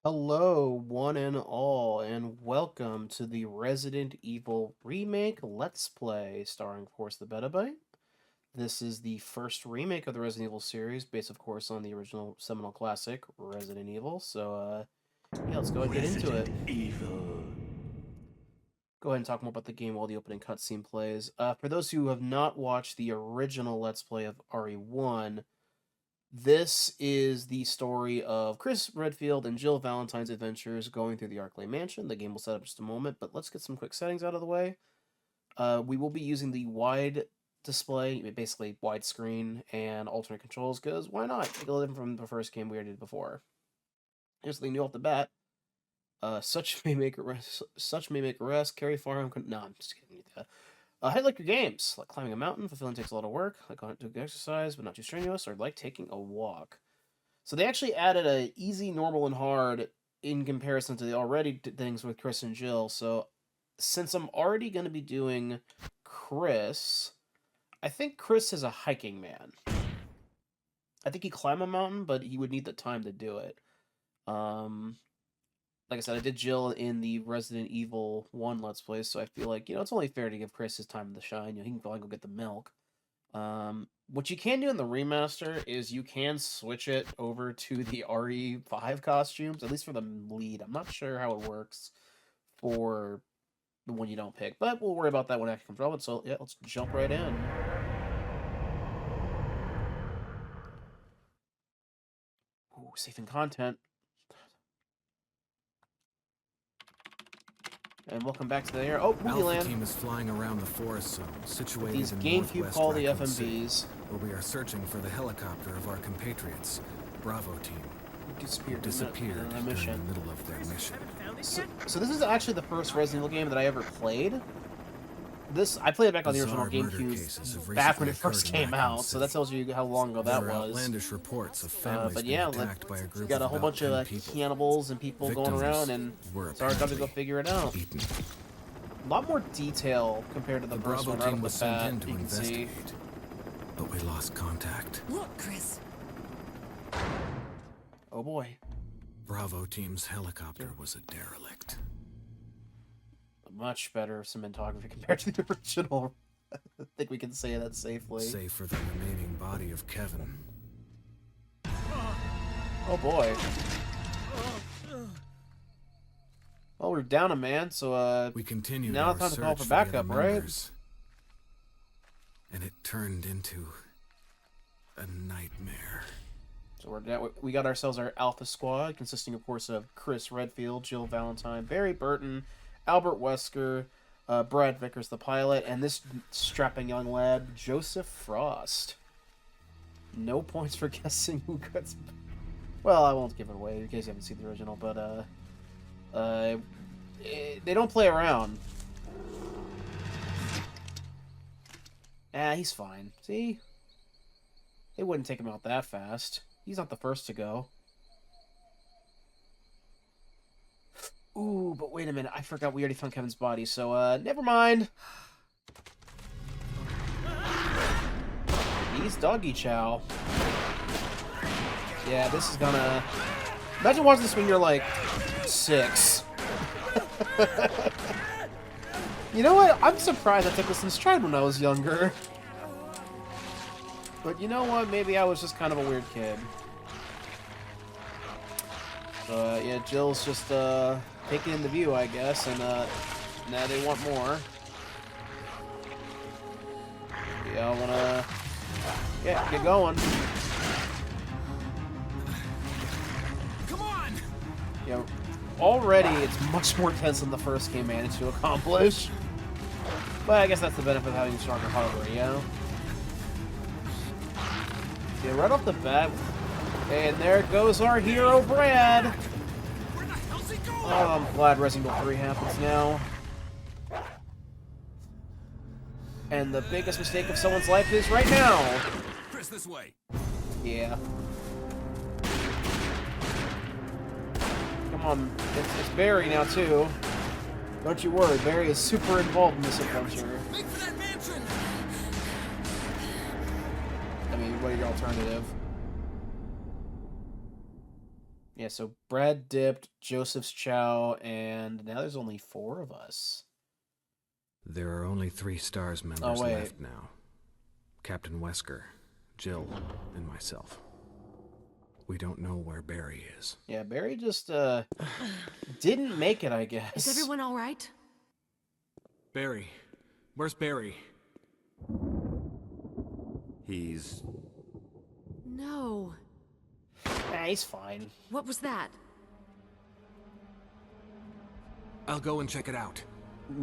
Hello, one and all, and welcome to the Resident Evil Remake Let's Play, starring, of course, the Betabyte. This is the first remake of the Resident Evil series, based, of course, on the original seminal classic, Resident Evil. Yeah, let's go and get into it. Evil. Go ahead and talk more about the game while the opening cutscene plays. For those who have not watched the original Let's Play of RE1, this is the story of Chris Redfield and Jill Valentine's adventures going through the Arklay Mansion. The game will set up just a moment, but let's get some quick settings out of the way. We will be using the wide display, basically widescreen and alternate controls, because why not? Take a little different from the first game we already did before. Here's the new off the bat. Such may make a rest. Carry farm. No, I'm just kidding. How do you like your games? Like climbing a mountain, fulfilling takes a lot of work. Like going to exercise, but not too strenuous, or like taking a walk. So they actually added a easy, normal, and hard in comparison to the already things with Chris and Jill. So since I'm already going to be doing Chris, I think Chris is a hiking man. I think he climb a mountain, but he would need the time to do it. Like I said, I did Jill in the Resident Evil 1 Let's Play, so I feel like, it's only fair to give Chris his time to shine. He can probably go get the milk. What you can do in the remaster is you can switch it over to the RE5 costumes, at least for the lead. I'm not sure how it works for the one you don't pick, but we'll worry about that when it comes relevant. So, yeah, let's jump right in. Ooh, saving content. And welcome back to the air. Oh, Movie Land. Alpha team is flying around the forest zone, situated These in GameCube northwest call the Raccoon City, FMVs. where we are searching for the helicopter of our compatriots, Bravo team, Disappeared disappeared in the during mission. the middle of their mission. So this is actually the first Resident Evil game that I ever played. I played it back on the original Bizarre murder cases have GameCube back when it recently first occurred in came Raccoon out, so that City. tells you how long ago that There are was. outlandish reports of families But being yeah, attacked by a group got a of whole about bunch 10 of people. cannibals and people going Victims around, and were it's our job to go apparently figure it out. eaten. A lot more detail compared to the The first Bravo one right team off was the sent bat, in to you can see. investigate, but we lost contact. Look, Chris. Oh boy. Bravo team's helicopter was a derelict. Much better cinematography compared to the original. I think we can say that safely. Save for the remaining body of Kevin. Oh boy. Well, we're down a man, so We continued now our it's time to search call for the backup, other right? members, and it turned into a nightmare. So we got ourselves our Alpha Squad, consisting, of course, of Chris Redfield, Jill Valentine, Barry Burton, Albert Wesker, Brad Vickers, the pilot, and this strapping young lad, Joseph Frost. No points for guessing who gets... Well, I won't give it away in case you haven't seen the original, but they don't play around. He's fine. See? They wouldn't take him out that fast. He's not the first to go. Ooh, but wait a minute. I forgot we already found Kevin's body, so, never mind. He's doggy chow. Yeah, this is gonna... Imagine watching this when you're, like, 6. You know what? I'm surprised I took this in stride when I was younger. But you know what? Maybe I was just kind of a weird kid. Yeah, Jill's just, taking in the view, I guess, and, now they want more. Yeah, I wanna... Yeah, get going. Come on! Yeah, already it's much more intense than the first game managed to accomplish. But I guess that's the benefit of having stronger hardware, you know? Yeah, right off the bat, and there goes our hero, Brad! Where the hell's he going? Oh, I'm glad Resident Evil 3 happens now. And the biggest mistake of someone's life is right now! Chris, this way. Yeah. Come on, it's Barry now, too. Don't you worry, Barry is super involved in this adventure. Make for that mansion! I mean, what are your alternative? Yeah, so Brad dipped, Joseph's chow, and now there's only 4 of us. There are only 3 STARS Oh, members wait. left now. Captain Wesker, Jill, and myself. We don't know where Barry is. Yeah, Barry just, didn't make it, I guess. Is everyone all right? Barry. Where's Barry? He's... No. Nah, he's fine. What was that? I'll go and check it out.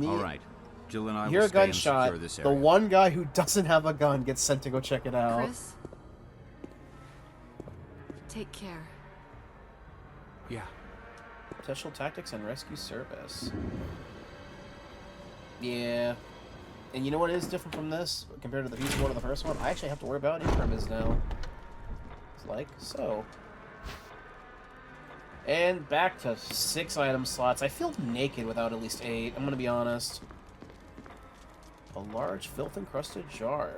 All right. Jill and I Hear will a stay and gunshot. secure this The area. one guy who doesn't have a gun gets sent to go check it out. Chris? Take care. Yeah. Special Tactics and Rescue Service. Yeah. And you know what is different from this compared to the piece 1 of the first one? I actually have to worry about increments now. It's like so. And back to 6 item slots. I feel naked without at least 8, I'm gonna be honest. A large filth-encrusted jar.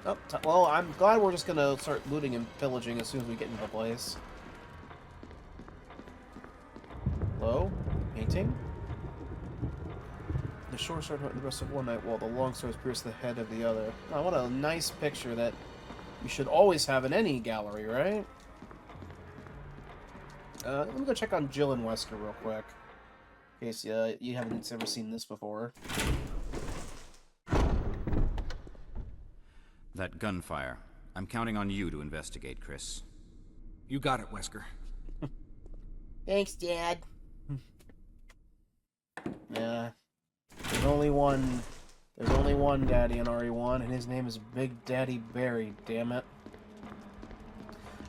Oh, well, I'm glad we're just gonna start looting and pillaging as soon as we get into the place. Hello? Painting? The short sword went the rest of one night while the long swords pierced the head of the other. Oh, what a nice picture that you should always have in any gallery, right? Let me go check on Jill and Wesker real quick. In case you haven't ever seen this before. That gunfire. I'm counting on you to investigate, Chris. You got it, Wesker. Thanks, Dad. Yeah. There's only one Daddy in RE1, and his name is Big Daddy Barry, damn it.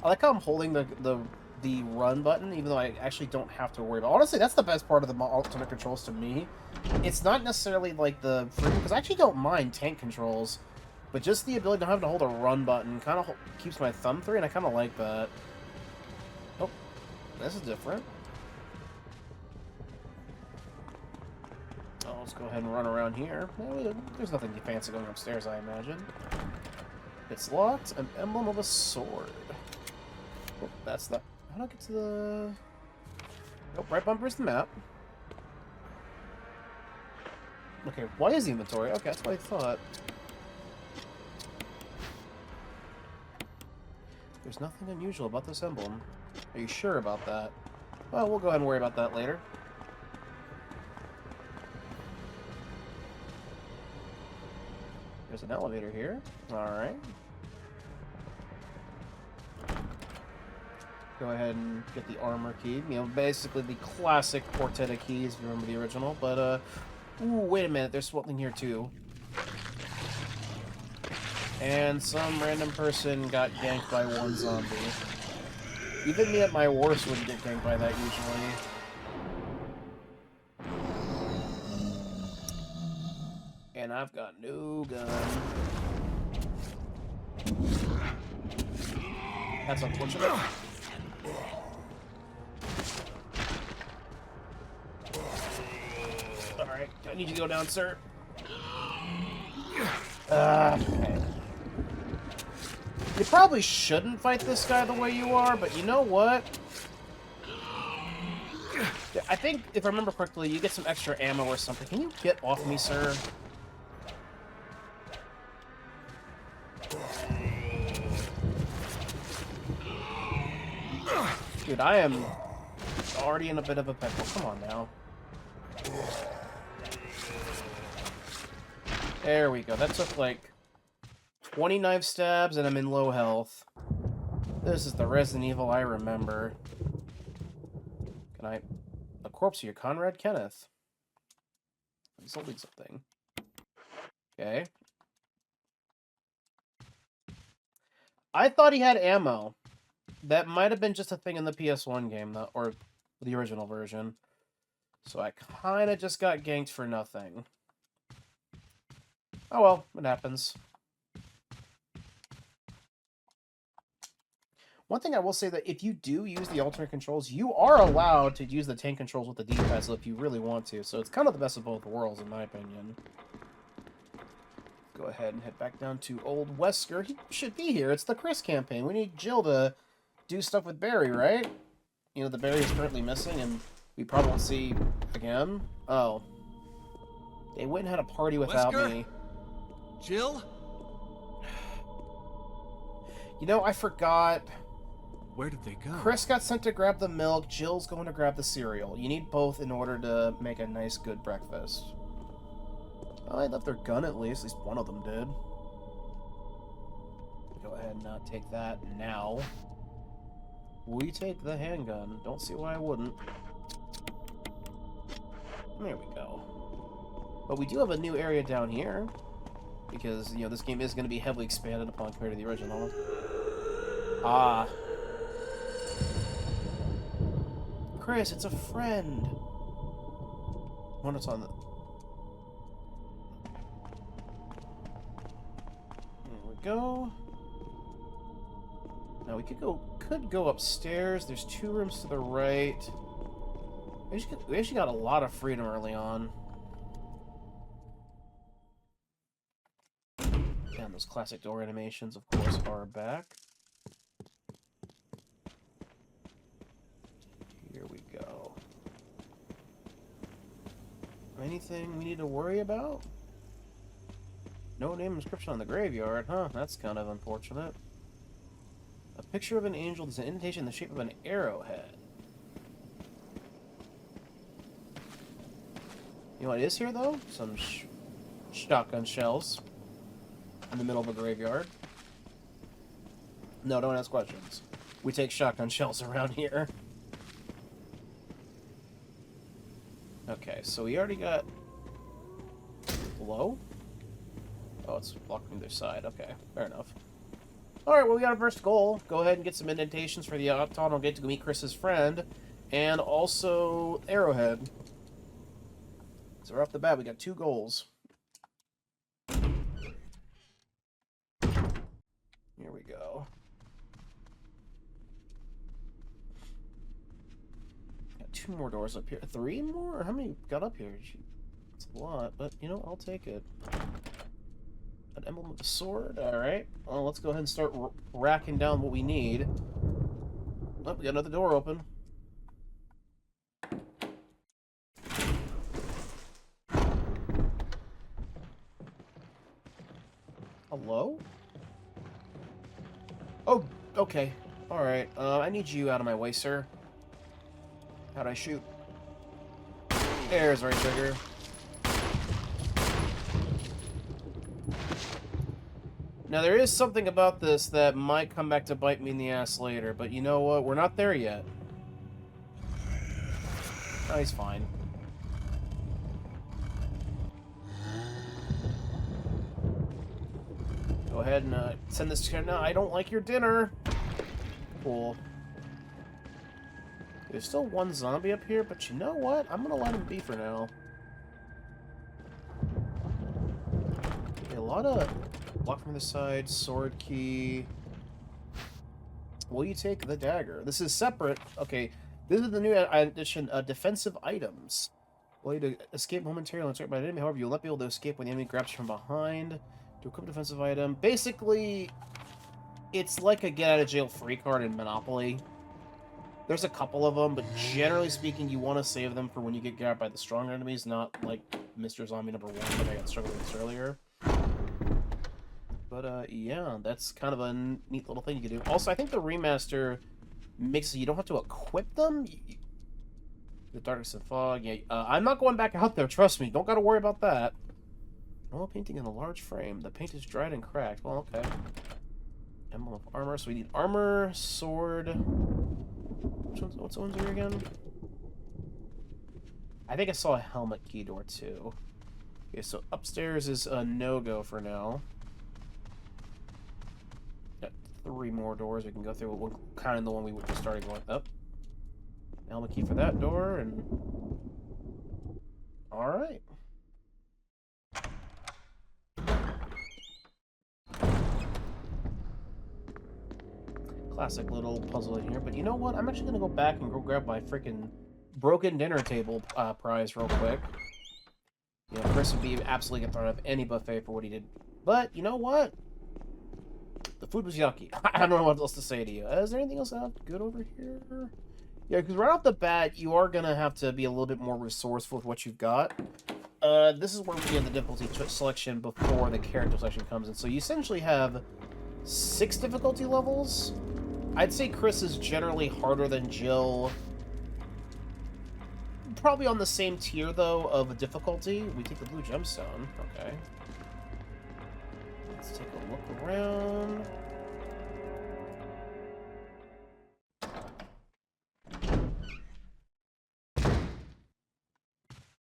I like how I'm holding the run button, even though I actually don't have to worry about it. Honestly, that's the best part of the alternate controls to me. It's not necessarily like the freedom, because I actually don't mind tank controls, but just the ability to have to hold a run button kind of keeps my thumb free, and I kind of like that. Oh, this is different. Oh, let's go ahead and run around here. Well, there's nothing fancy going upstairs, I imagine. It's locked. An emblem of a sword. Oh, that's the... How do I get to the... Oh, right bumper is the map. Okay, why is the inventory? Okay, that's what I thought. There's nothing unusual about this emblem. Are you sure about that? Well, we'll go ahead and worry about that later. There's an elevator here. Alright. Go ahead and get the armor key. You know, basically the classic Portetta keys, if you remember the original. But, ooh, wait a minute. There's something here, too. And some random person got ganked by one zombie. Even me at my worst wouldn't get ganked by that, usually. And I've got no gun. That's unfortunate. Alright, I need you to go down, sir. Okay. You probably shouldn't fight this guy the way you are, but you know what? I think, if I remember correctly, you get some extra ammo or something. Can you get off me, sir? Dude, I am already in a bit of a pickle. Come on now. There we go. That took like 20 knife stabs and I'm in low health. This is the Resident Evil I remember. Can I... A corpse here. Conrad Kenneth. He's holding something. Okay. I thought he had ammo. That might have been just a thing in the PS1 game, though, or the original version. So I kind of just got ganked for nothing. Oh well, it happens. One thing I will say that if you do use the alternate controls, you are allowed to use the tank controls with the D-pad if you really want to. So it's kind of the best of both worlds, in my opinion. Go go ahead and head back down to Old Wesker. He should be here. It's the Chris campaign. We need Jill to do stuff with Barry, right? You know, the Barry is currently missing, and we probably won't see again. Oh. They went and had a party without Wesker? me. Jill? You know, I forgot. Where did they go? Chris got sent to grab the milk. Jill's going to grab the cereal. You need both in order to make a nice, good breakfast. Well, they left their gun at least. At least one of them did. Go ahead and take that now. We take the handgun. Don't see why I wouldn't. There we go. But we do have a new area down here. Because, you know, this game is going to be heavily expanded upon compared to the original. Ah. Chris, it's a friend. When it's on the... There we go. Now we could go upstairs. There's 2 rooms to the right. We actually got a lot of freedom early on. And those classic door animations, of course, are back. Here we go. Anything we need to worry about? No name inscription on the graveyard, huh? That's kind of unfortunate. A picture of an angel. There's an indentation in the shape of an arrowhead. You know what is here, though? Some shotgun shells in the middle of a graveyard. No, don't ask questions. We take shotgun shells around here. Okay, so we already got... Hello? Oh, it's blocking their side. Okay, fair enough. Alright, well, we got our first goal. Go ahead and get some indentations for the Auton. I'll get to go meet Chris's friend. And also Arrowhead. So right off the bat, we got 2 goals. Here we go. Got 2 more doors up here. 3 more? How many got up here? It's a lot, but, you know, I'll take it. An emblem of the sword? Alright. Well, let's go ahead and start racking down what we need. Oh, we got another door open. Hello? Oh, okay. Alright. I need you out of my way, sir. How'd I shoot? There's right trigger. Now, there is something about this that might come back to bite me in the ass later, but you know what? We're not there yet. Oh, he's fine. Go ahead and send this to him. No, I don't like your dinner. Cool. There's still 1 zombie up here, but you know what? I'm gonna let him be for now. Okay, a lot of... Block from the side, sword key. Will you take the dagger? This is separate. Okay, this is the new addition, defensive items. Will you to escape momentarily when struck by an enemy, however, you'll not be able to escape when the enemy grabs you from behind. To equip defensive item. Basically, it's like a get-out-of-jail-free card in Monopoly. There's a couple of them, but generally speaking, you want to save them for when you get grabbed by the stronger enemies, not like Mr. Zombie number 1 that I got struggling with earlier. But, yeah, that's kind of a neat little thing you can do. Also, I think the remaster makes it so you don't have to equip them. The Darkness and Fog, yeah. I'm not going back out there, trust me. Don't gotta worry about that. Normal painting in a large frame. The paint is dried and cracked. Well, okay. Emblem of armor. So we need armor, sword. What's the ones here again? I think I saw a helmet key door, too. Okay, so upstairs is a no-go for now. 3 more doors we can go through. We'll count in the one we were just starting with. Up. Helmet key for that door, and... Alright. Classic little puzzle in here, but you know what? I'm actually gonna go back and go grab my freaking broken dinner table prize real quick. You know, Chris would be absolutely get thrown out of any buffet for what he did But, you know what? The food was yucky. I don't know what else to say to you. Is there anything else good over here? Yeah, because right off the bat, you are going to have to be a little bit more resourceful with what you've got. This is where we get the difficulty selection before the character selection comes in. So you essentially have 6 difficulty levels. I'd say Chris is generally harder than Jill. Probably on the same tier, though, of difficulty. We take the blue gemstone. Okay. Let's take a look around.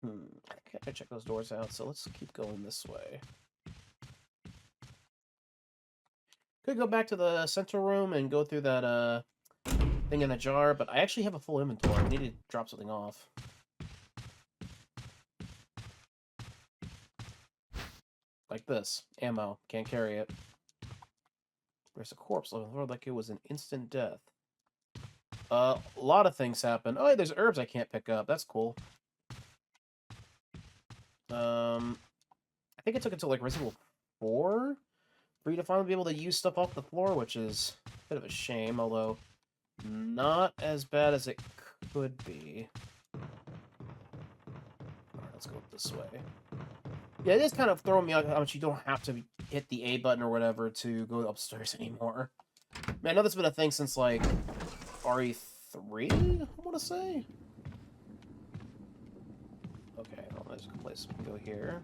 Okay, I check those doors out, so let's keep going this way. Could go back to the central room and go through that thing in the jar, but I actually have a full inventory. I need to drop something off. Like this. Ammo. Can't carry it. There's a corpse on the floor like it was an instant death. A lot of things happen. Oh, hey, there's herbs I can't pick up. That's cool. I think it took until like Resident Evil 4 for you to finally be able to use stuff off the floor, which is a bit of a shame, although not as bad as it could be. Alright, let's go this way. Yeah, it is kind of throwing me out how much you don't have to hit the A button or whatever to go upstairs anymore. Man, I know that's been a thing since, like, RE3, I want to say? Okay, well, there's a place we can go here.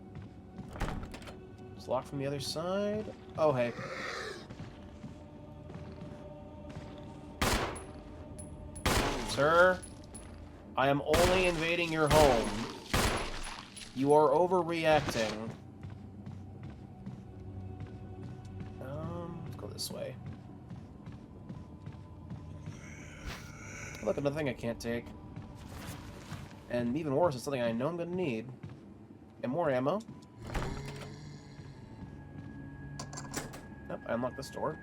It's locked from the other side. Oh, hey. Sir, I am only invading your home. You are overreacting. Let's go this way. Look, another thing I can't take. And even worse, it's something I know I'm gonna need. And more ammo. Yep, I unlocked this door.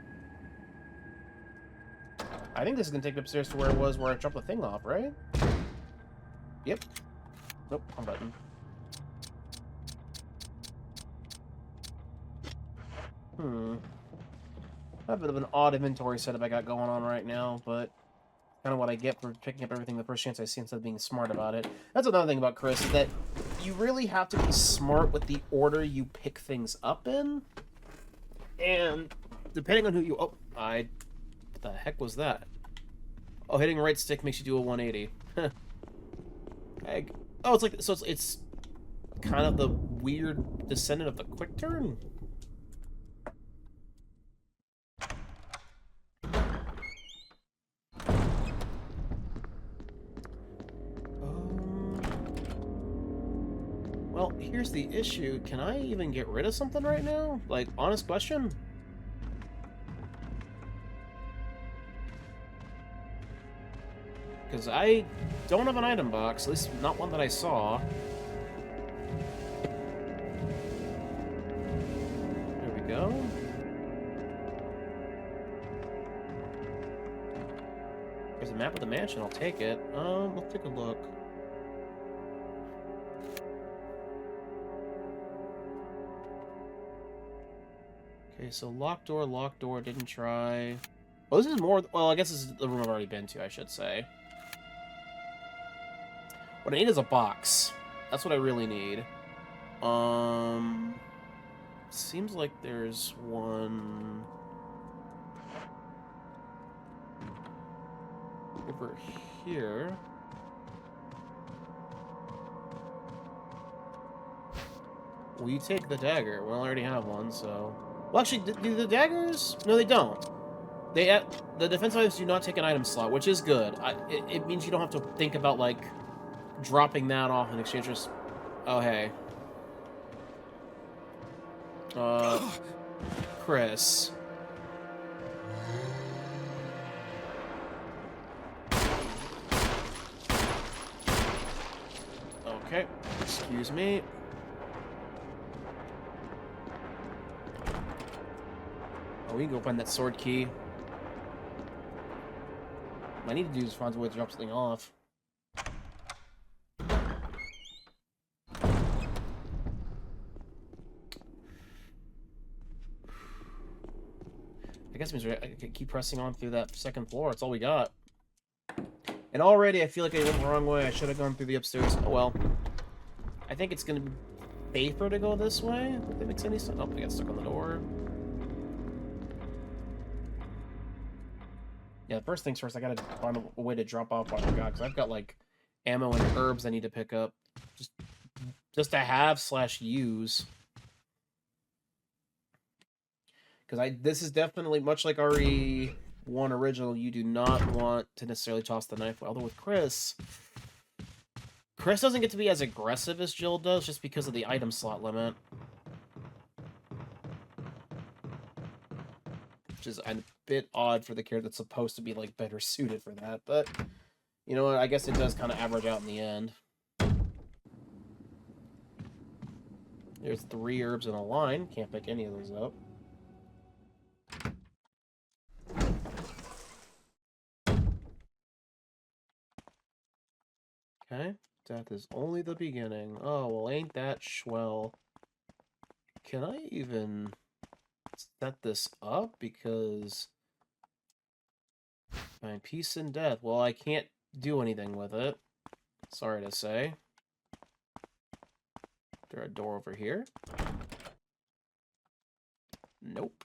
I think this is gonna take me upstairs to where it was where I dropped the thing off, right? Yep. Nope, wrong button. A bit of an odd inventory setup I got going on right now, but kind of what I get for picking up everything the first chance I see instead of being smart about it. That's another thing about Chris, is that you really have to be smart with the order you pick things up in. And depending on who you... Oh, what the heck was that? Oh, hitting right stick makes you do a 180. Oh, it's like... So it's kind of the weird descendant of the quick turn? Well, here's the issue. Can I even get rid of something right now? Like, honest question? Because I don't have an item box, at least not one that I saw. There we go. There's a map of the mansion, I'll take it. Let's take a look. Okay, so locked door, didn't try. Well, this is more... Well, I guess this is the room I've already been to, I should say. What I need is a box. That's what I really need. Seems like there's one... over here. Will you take the dagger? Well, I already have one, so... Well, actually, do the daggers? No, they don't. The defense items do not take an item slot, which is good. It means you don't have to think about, like, dropping that off in exchange for... Oh, hey. Chris. Okay, excuse me. Oh, we can go find that sword key. What I need to do is find a way to drop something off. guess it means I can keep pressing on through that second floor. It's all we got. And already I feel like I went the wrong way. I should have gone through the upstairs. Oh well. I think it's gonna be safer to go this way. If that makes any sense. Oh, I got stuck on the door. Yeah, first things first, I gotta find a way to drop off what I got, because I've got, like, ammo and herbs I need to pick up. Just to have / use. Because this is definitely, much like RE1 original, you do not want to necessarily toss the knife. Although with Chris doesn't get to be as aggressive as Jill does, just because of the item slot limit. Which is a bit odd for the character that's supposed to be, like, better suited for that. But, you know what, I guess it does kind of average out in the end. There's 3 herbs in a line. Can't pick any of those up. Okay. Death is only the beginning. Oh, well, ain't that swell. Can I even set this up? Because find peace and death. Well, I can't do anything with it. Sorry to say. Is there a door over here? Nope.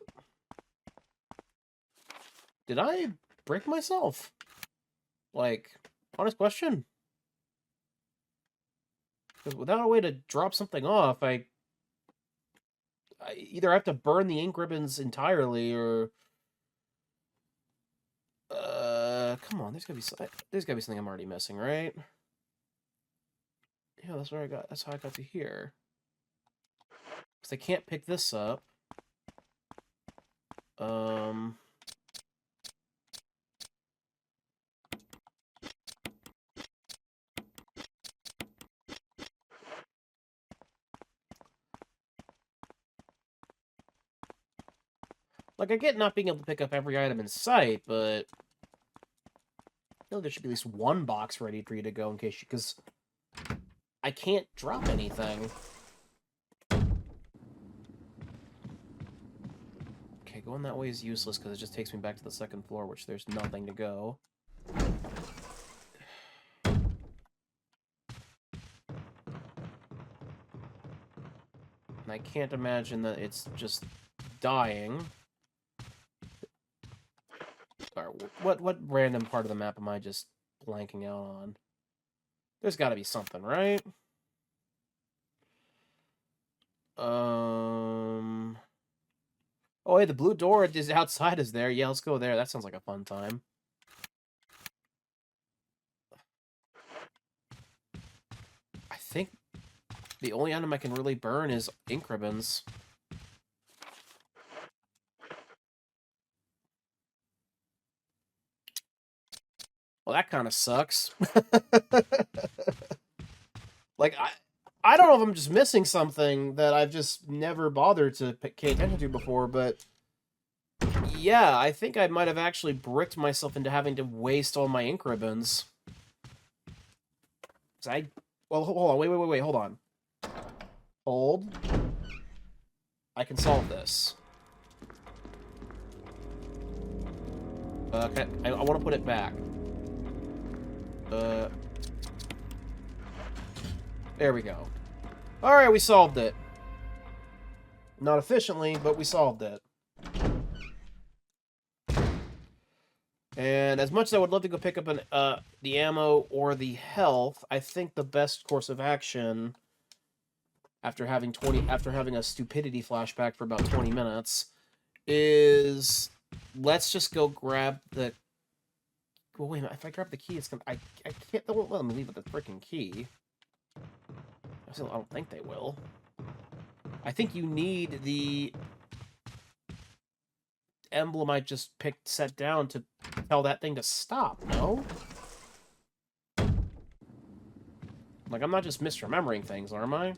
Did I break myself? Like, honest question. Because without a way to drop something off, I either have to burn the ink ribbons entirely, or come on, there's gotta be something I'm already missing, right? Yeah, that's where that's how I got to here. Because I can't pick this up. Like, I get not being able to pick up every item in sight, but I feel there should be at least one box ready for you to go in case you... Because I can't drop anything. Okay, going that way is useless because it just takes me back to the second floor, which there's nothing to go. And I can't imagine that it's just dying. Or what random part of the map am I just blanking out on? There's got to be something, right? Oh, hey, the blue door is outside is there. Yeah, let's go there. That sounds like a fun time. I think the only item I can really burn is ink ribbons. Well, that kind of sucks. Like, I don't know if I'm just missing something that I've just never bothered to pay attention to before, but yeah, I think I might have actually bricked myself into having to waste all my ink ribbons. Well, hold on, wait, hold on. Hold. I can solve this. Okay, I want to put it back. There we go. Alright, we solved it. Not efficiently, but we solved it. And as much as I would love to go pick up the ammo or the health, I think the best course of action after having a stupidity flashback for about 20 minutes is let's just go grab the... Well, wait a minute, if I grab the key, it's gonna... I can't... They won't let me leave with the freaking key. I don't think they will. I think you need the emblem I just set down to tell that thing to stop, no? Like, I'm not just misremembering things, am I?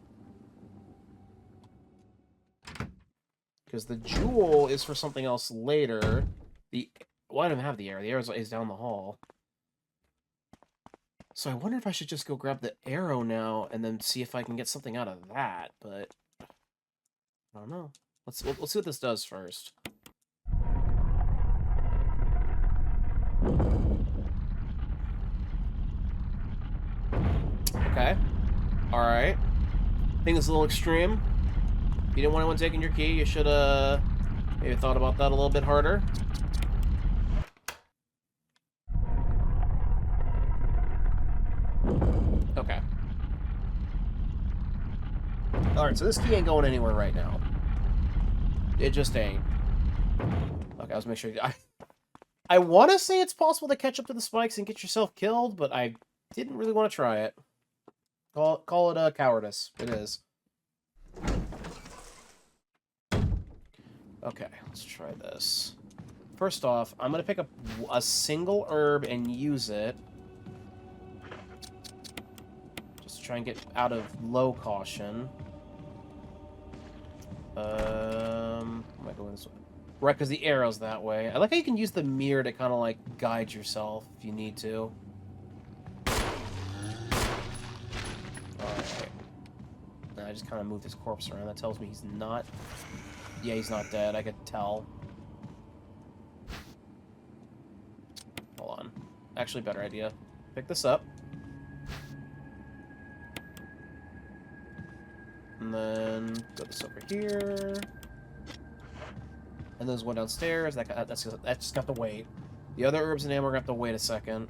Because the jewel is for something else later. Well, I don't have the arrow. The arrow is down the hall. So I wonder if I should just go grab the arrow now and then see if I can get something out of that, but I don't know. Let's see what this does first. Okay. Alright. I think it's a little extreme. If you didn't want anyone taking your key, you should, maybe thought about that a little bit harder. Okay. Alright, so this key ain't going anywhere right now. It just ain't. Okay, let's make sure... I want to say it's possible to catch up to the spikes and get yourself killed, but I didn't really want to try it. Call it a cowardice. It is. Okay, let's try this. First off, I'm going to pick up a single herb and use it. Just to try and get out of low caution. Am I going this way? Right, because the arrow's that way. I like how you can use the mirror to kind of, like, guide yourself if you need to. Alright. I just kind of moved his corpse around. That tells me he's not... Yeah, he's not dead. I could tell. Hold on. Actually, better idea. Pick this up. And then go this over here. And there's one downstairs. That's just got to wait. The other herbs and ammo are going to have to wait a second.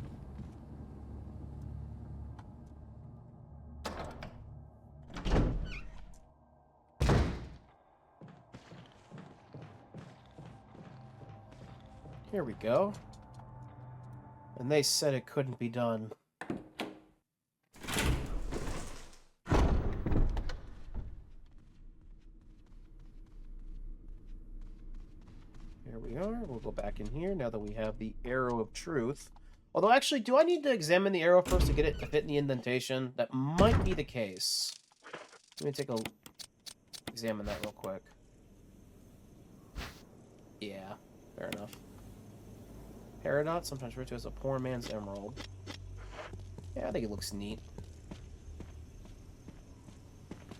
Here we go. And they said it couldn't be done. Here we are. We'll go back in here now that we have the Arrow of Truth. Although, actually, do I need to examine the arrow first to get it to fit in the indentation? That might be the case. Let me take a... examine that real quick. Yeah, fair enough. Peridot, sometimes referred to as a poor man's emerald. Yeah, I think it looks neat.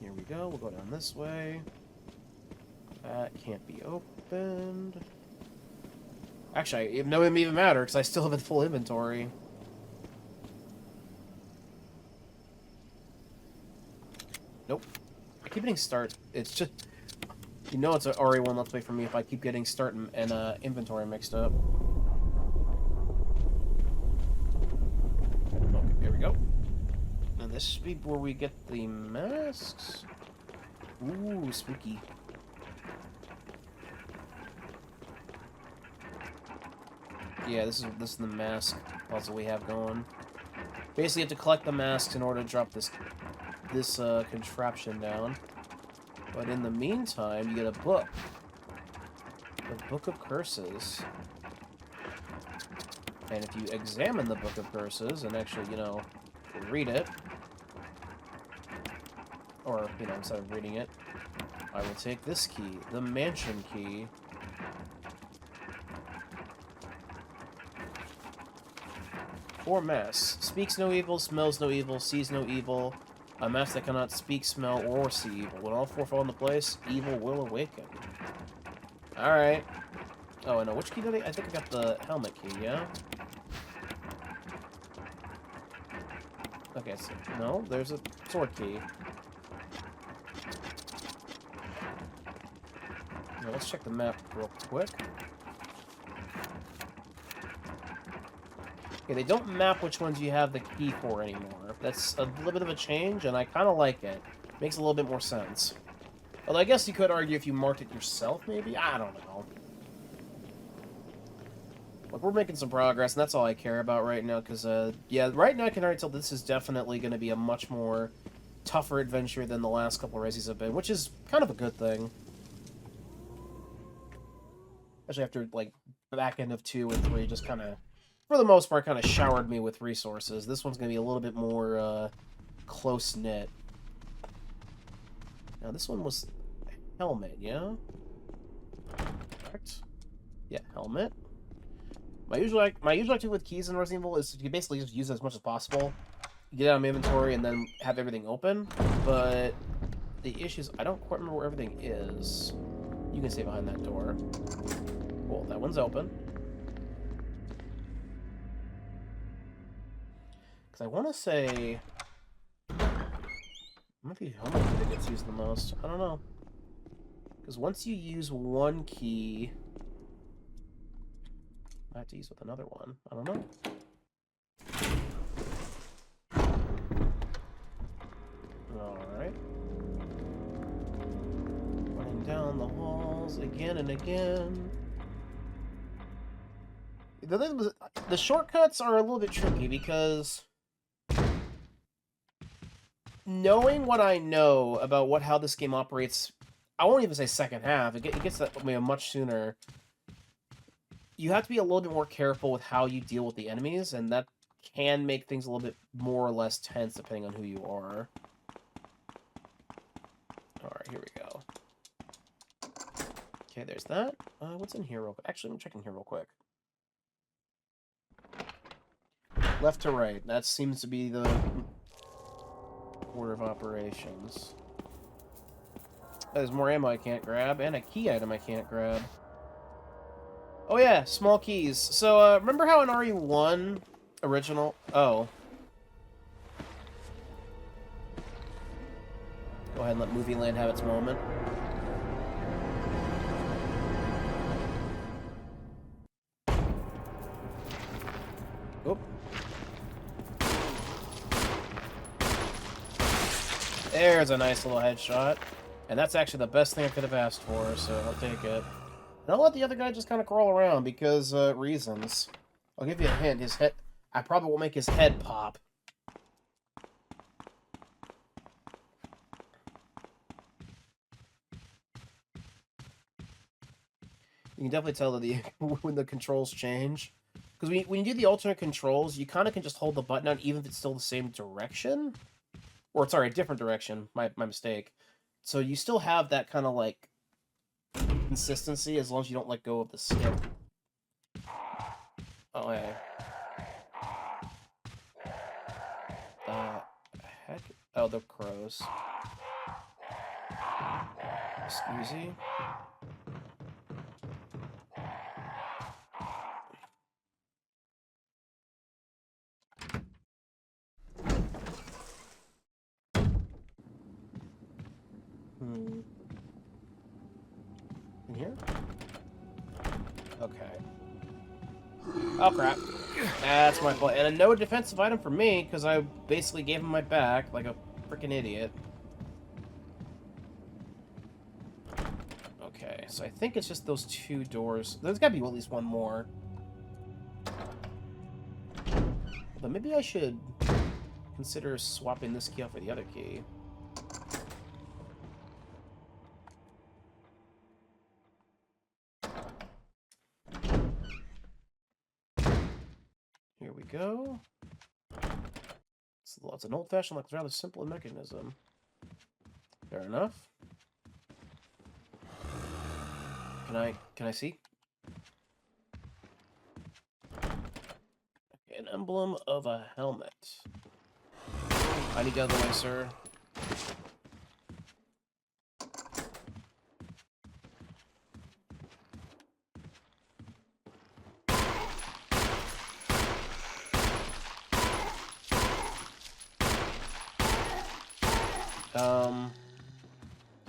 Here we go. We'll go down this way. That can't be opened. Actually, it doesn't even matter, because I still have a full inventory. Nope. I keep getting start. It's just... You know it's an RE1 Let's Play for me if I keep getting start and inventory mixed up. Okay, here we go. And this should be where we get the masks. Ooh, spooky. Yeah, this is the mask puzzle we have going. Basically, you have to collect the masks in order to drop this contraption down. But in the meantime, you get a book. The Book of Curses. And if you examine the Book of Curses and actually, you know, read it, or, you know, instead of reading it, I will take this key, the mansion key. Or mask. Speaks no evil, smells no evil, sees no evil. A mask that cannot speak, smell, or see evil. When all four fall into place, evil will awaken. Alright. Oh, I know. Which key did I think I got the helmet key, yeah? Okay, so... No, there's a sword key. Now, let's check the map real quick. Okay, they don't map which ones you have the key for anymore. That's a little bit of a change, and I kind of like it. Makes a little bit more sense. Although I guess you could argue if you marked it yourself, maybe? I don't know. Look, we're making some progress, and that's all I care about right now, because, yeah, right now I can already tell this is definitely going to be a much more tougher adventure than the last couple of Resis have been, which is kind of a good thing. Especially after, like, the back end of 2 and 3 just kind of... for the most part, kind of showered me with resources. This one's going to be a little bit more close-knit. Now, this one was helmet, yeah? Correct. Yeah, helmet. My usual activity with keys in Resident Evil is you basically just use it as much as possible. Get out of my inventory and then have everything open. But the issue is I don't quite remember where everything is. You can stay behind that door. Cool, that one's open. I want to say... How much key that gets used the most? I don't know. Because once you use one key, I have to use with another one. I don't know. Alright. Running down the halls again and again. The shortcuts are a little bit tricky because knowing what I know about how this game operates, I won't even say second half. It gets that much sooner. You have to be a little bit more careful with how you deal with the enemies, and that can make things a little bit more or less tense depending on who you are. Alright, here we go. Okay, there's that. What's in here real quick? Actually, I'm checking here real quick. Left to right. That seems to be the order of operations. There's more ammo I can't grab, and a key item I can't grab. Oh yeah, small keys. So, remember how in RE1 original... Oh. Go ahead and let Movie Land have its moment. Oop. There's a nice little headshot. And that's actually the best thing I could have asked for, so I'll take it. And I'll let the other guy just kind of crawl around because, reasons. I'll give you a hint. His head... I probably will make his head pop. You can definitely tell that when the controls change. Because when you do the alternate controls, you kind of can just hold the button down even if it's still the same direction. Or, sorry, a different direction. My mistake. So you still have that kind of, like, consistency as long as you don't let go of the stick. Oh, hey. Heck? Oh, the crows. Excuse. In here? Okay. Oh, crap. That's my fault. And no defensive item for me, because I basically gave him my back like a freaking idiot. Okay, so I think it's just those two doors. There's gotta be at least one more. But maybe I should consider swapping this key out for the other key. Here we go. It's an old-fashioned, like, rather simple mechanism. Fair enough. Can I see? Okay, an emblem of a helmet. I need to get out of the way, sir.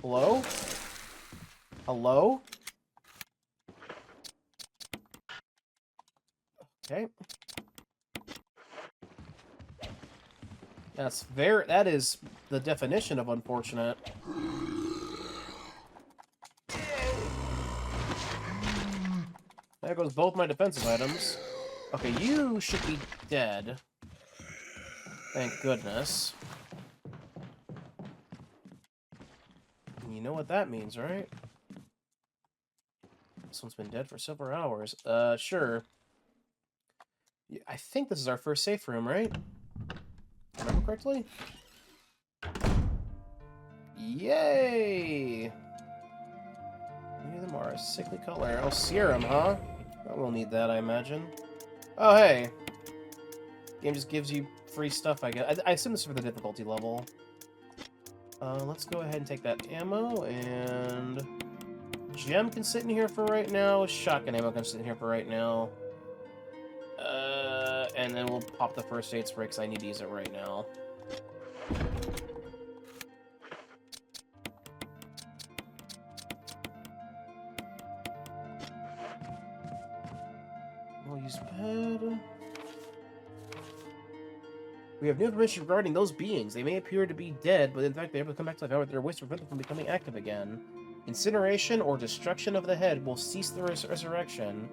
Hello? Hello? Okay. That is the definition of unfortunate. There goes both my defensive items. Okay, you should be dead. Thank goodness. You know what that means, right? This one's been dead for several hours. Sure. I think this is our first safe room, right? Remember correctly? Yay! Many of them are a sickly color. Oh, serum, huh? Oh, we'll need that, I imagine. Oh, hey. Game just gives you free stuff, I guess. I assume this is for the difficulty level. Let's go ahead and take that ammo, and... Gem can sit in here for right now. Shotgun ammo can sit in here for right now. And then we'll pop the first aid spray because I need to use it right now. We have new information regarding those beings. They may appear to be dead, but in fact they are able to come back to life. However, their waste to prevent them from becoming active again. Incineration or destruction of the head will cease the resurrection.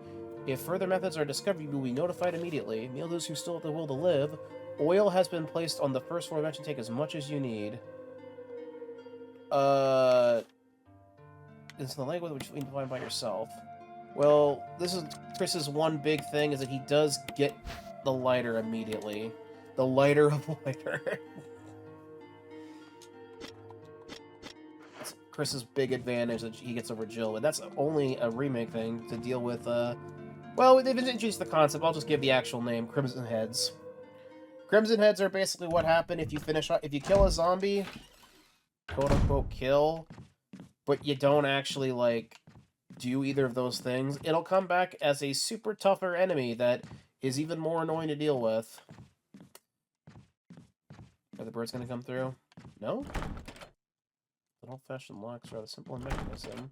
If further methods are discovered, you will be notified immediately. Meal those who still have the will to live. Oil has been placed on the first floor dimension. Take as much as you need. It's the language which you can find by yourself. Well, this is Chris's one big thing, is that he does get the lighter immediately. The lighter of lighter. It's Chris's big advantage that he gets over Jill, but that's only a remake thing to deal with, well, they've introduced the concept. I'll just give the actual name, Crimson Heads. Crimson Heads are basically what happen if you kill a zombie, quote-unquote kill, but you don't actually, like, do either of those things, it'll come back as a super tougher enemy that is even more annoying to deal with. Are the birds gonna come through? No? An old-fashioned lock's rather simple in mechanism.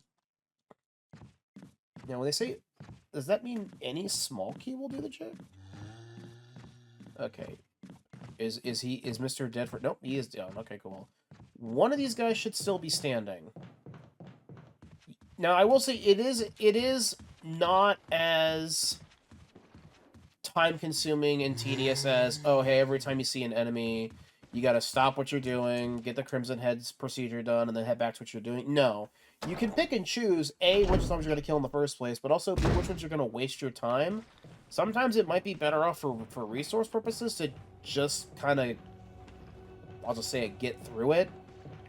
Now, when they say... Does that mean any small key will do the trick? Okay. Is Mr. dead for... Nope, he is down. Okay, cool. One of these guys should still be standing. Now, I will say, it is not as time-consuming and tedious as, oh, hey, every time you see an enemy, you gotta stop what you're doing, get the Crimson Heads procedure done, and then head back to what you're doing. No. You can pick and choose, A, which ones you're gonna kill in the first place, but also B, which ones you're gonna waste your time. Sometimes it might be better off for resource purposes to just kind of, I'll just say it, get through it,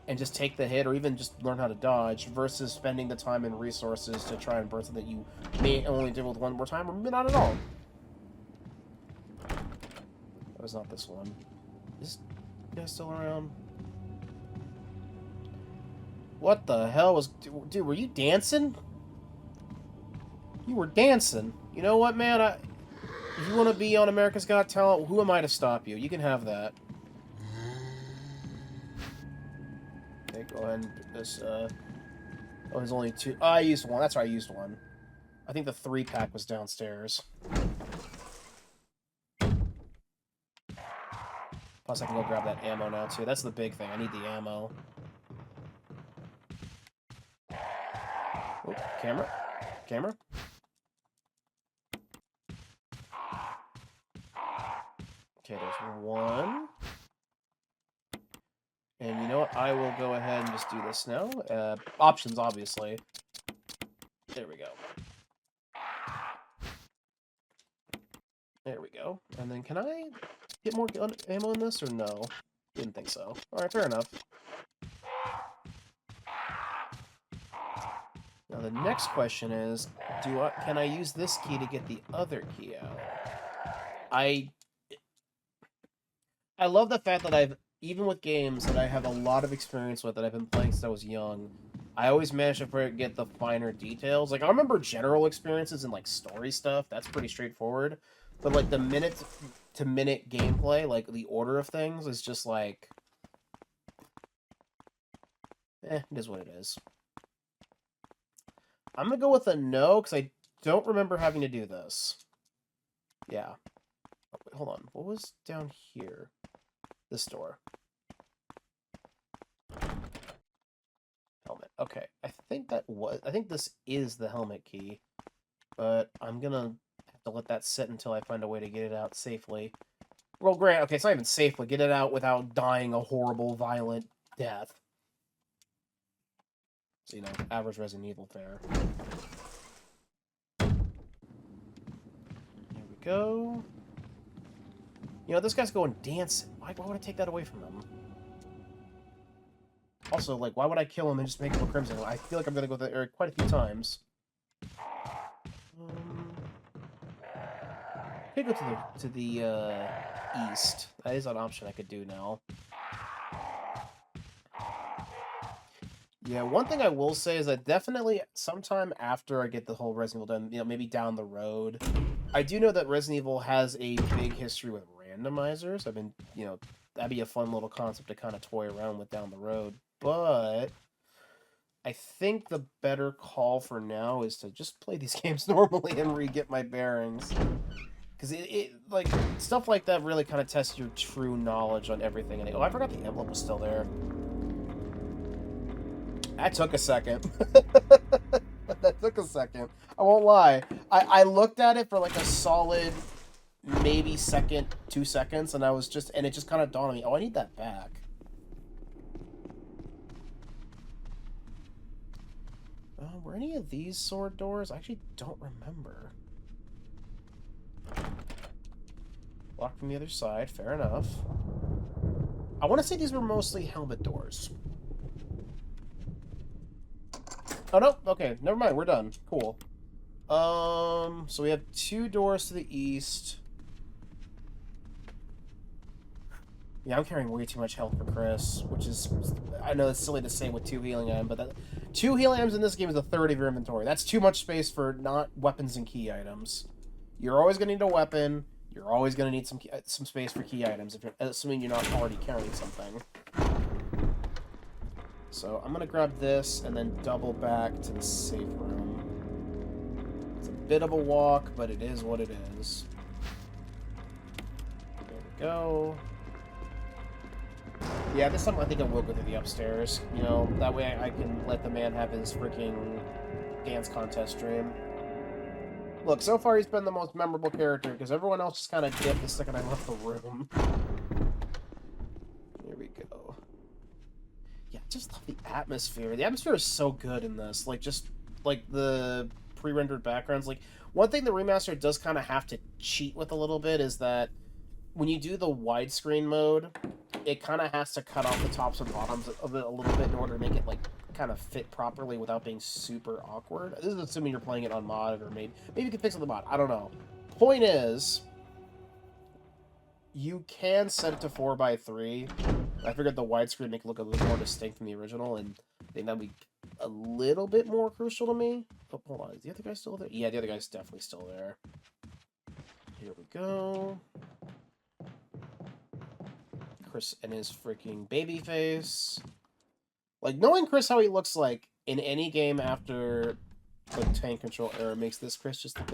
and just take the hit, or even just learn how to dodge, versus spending the time and resources to try and burn something that you may only deal with one more time, or maybe not at all. That was not this one. Is this guy still around? What the hell was... Dude, were you dancing? You were dancing. You know what, man? If you want to be on America's Got Talent, who am I to stop you? You can have that. Okay, go ahead and pick this, Oh, there's only two. Oh, I used one. That's right, I used one. I think the 3-pack was downstairs. Plus, I can go grab that ammo now, too. That's the big thing. I need the ammo. Oh, camera. Camera. Okay, there's one. And you know what? I will go ahead and just do this now. Options, obviously. There we go. There we go. And then can I get more ammo in this, or no? Didn't think so. Alright, fair enough. Now the next question is, can I use this key to get the other key out? I love the fact that even with games that I have a lot of experience with, that I've been playing since I was young, I always manage to get the finer details. Like, I remember general experiences and, like, story stuff. That's pretty straightforward. But, like, the minute-to-minute gameplay, like, the order of things is just, like... it is what it is. I'm gonna go with a no, because I don't remember having to do this. Yeah. Oh, wait, hold on. What was down here? This door. Helmet. Okay. I think this is the helmet key. But I'm gonna have to let that sit until I find a way to get it out safely. Well, great. Okay, it's not even safely. Get it out without dying a horrible, violent death. So, you know, average Resident Evil fare. Here we go. You know, this guy's going dancing. Why would I take that away from him? Also, like, why would I kill him and just make him a crimson? I feel like I'm gonna go there quite a few times. I could go to the east. That is an option I could do now. Yeah, one thing I will say is that definitely sometime after I get the whole Resident Evil done, you know, maybe down the road, I do know that Resident Evil has a big history with randomizers. I've been, you know, that'd be a fun little concept to kind of toy around with down the road. But I think the better call for now is to just play these games normally and re-get my bearings. Because like, stuff like that really kind of tests your true knowledge on everything. And oh, I forgot the emblem was still there. That took a second. That took a second. I won't lie. I looked at it for like a solid maybe 2 seconds, and it just kind of dawned on me, oh, I need that back. Were any of these sword doors? I actually don't remember. Locked from the other side, fair enough. I want to say these were mostly helmet doors. Oh, no. Okay, never mind. We're done. Cool. So we have 2 doors to the east. Yeah, I'm carrying way too much health for Chris, which is... I know it's silly to say with 2 healing items, but 2 healing items in this game is a third of your inventory. That's too much space for not weapons and key items. You're always going to need a weapon. You're always going to need some space for key items, assuming you're not already carrying something. So I'm going to grab this and then double back to the safe room. It's a bit of a walk, but it is what it is. There we go. Yeah, this time I think I will go through the upstairs. You know, that way I can let the man have his freaking dance contest stream. Look, so far he's been the most memorable character, because everyone else just kind of dipped the second I left the room. Here we go. Yeah, I just love the atmosphere. The atmosphere is so good in this. Like, just, like, the pre-rendered backgrounds. Like, one thing the remaster does kind of have to cheat with a little bit is that when you do the widescreen mode, it kind of has to cut off the tops and bottoms of it a little bit in order to make it, like, kind of fit properly without being super awkward. This is assuming you're playing it on mod, or maybe you can fix it on the mod. I don't know. Point is, you can set it to 4:3. I figured the widescreen make it look a little more distinct from the original, and I think that'd be a little bit more crucial to me. Oh, hold on. Is the other guy still there? Yeah, the other guy's definitely still there. Here we go. Chris and his freaking baby face. Like, knowing Chris how he looks like in any game after the tank control era makes this Chris just look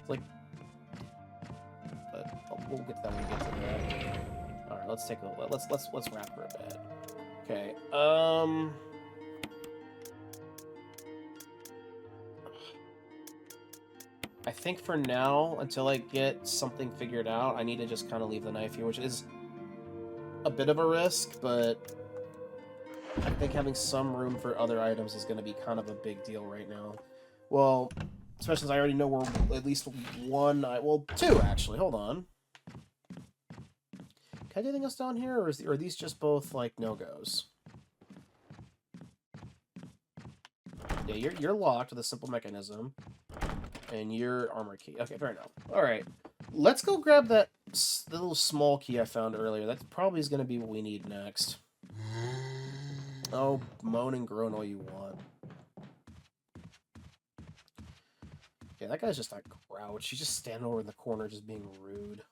like... we'll get to that when we get to that. Alright, let's take a look. Let's wrap her a bit. Okay, I think for now, until I get something figured out, I need to just kind of leave the knife here, which is a bit of a risk, but I think having some room for other items is going to be kind of a big deal right now. Well, especially since I already know where at least one... well, 2, actually. Hold on. Can I do anything else down here, or are these just both, like, no-goes? Yeah, you're locked with a simple mechanism. And your armor key. Okay, fair enough. Alright. Let's go grab the little small key I found earlier. That probably is going to be what we need next. Oh, moan and groan all you want. Yeah, that guy's just a grouch. He's just standing over in the corner just being rude.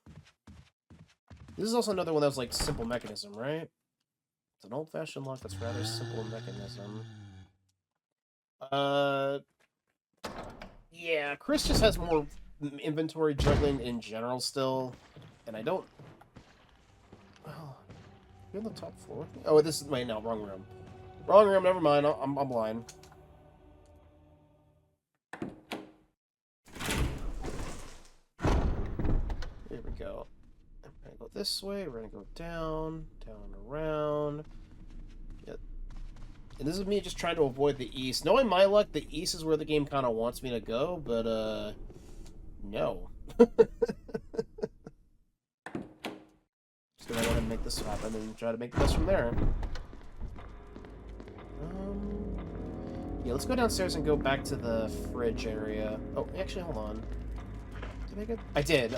This is also another one that was like simple mechanism, right? It's an old-fashioned lock that's rather simple mechanism. Yeah, Chris just has more inventory juggling in general still, and I don't... Well, you're on the top floor? Oh, this is... Wait, no, wrong room. Wrong room, never mind, I'm blind. Here we go. We're gonna go this way, we're gonna go down, and around. Yep. And this is me just trying to avoid the east. Knowing my luck, the east is where the game kind of wants me to go, but, no. Just gonna go ahead and make this happen and try to make the best from there. Yeah, let's go downstairs and go back to the fridge area. Oh, actually, hold on. Did I get... I did.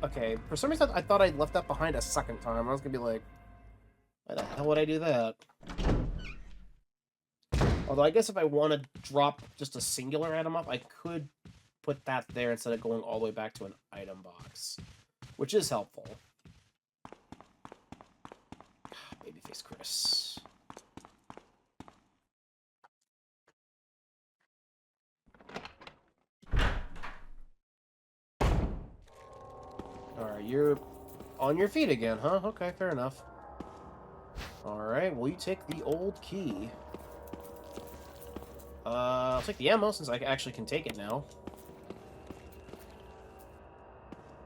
Okay, for some reason I thought I left that behind a second time. I was gonna be like, why the hell would I do that? Although I guess if I want to drop just a singular item off, I could put that there instead of going all the way back to an item box, which is helpful. Babyface Chris. Alright, you're on your feet again, huh? Okay, fair enough. Alright, well, you take the old key. I'll take the ammo since I actually can take it now.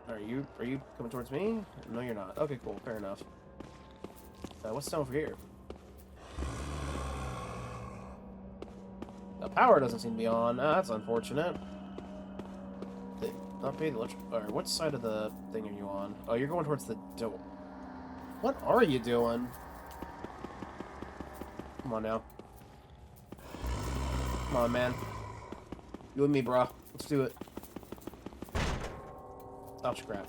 Are you coming towards me? No, you're not. Okay, cool. Fair enough. What's down over here? The power doesn't seem to be on. That's unfortunate. They not pay the electric. Alright, what side of the thing are you on? Oh, you're going towards the door. What are you doing? Come on now. Come on, man. You and me, bro. Let's do it. Oh, crap.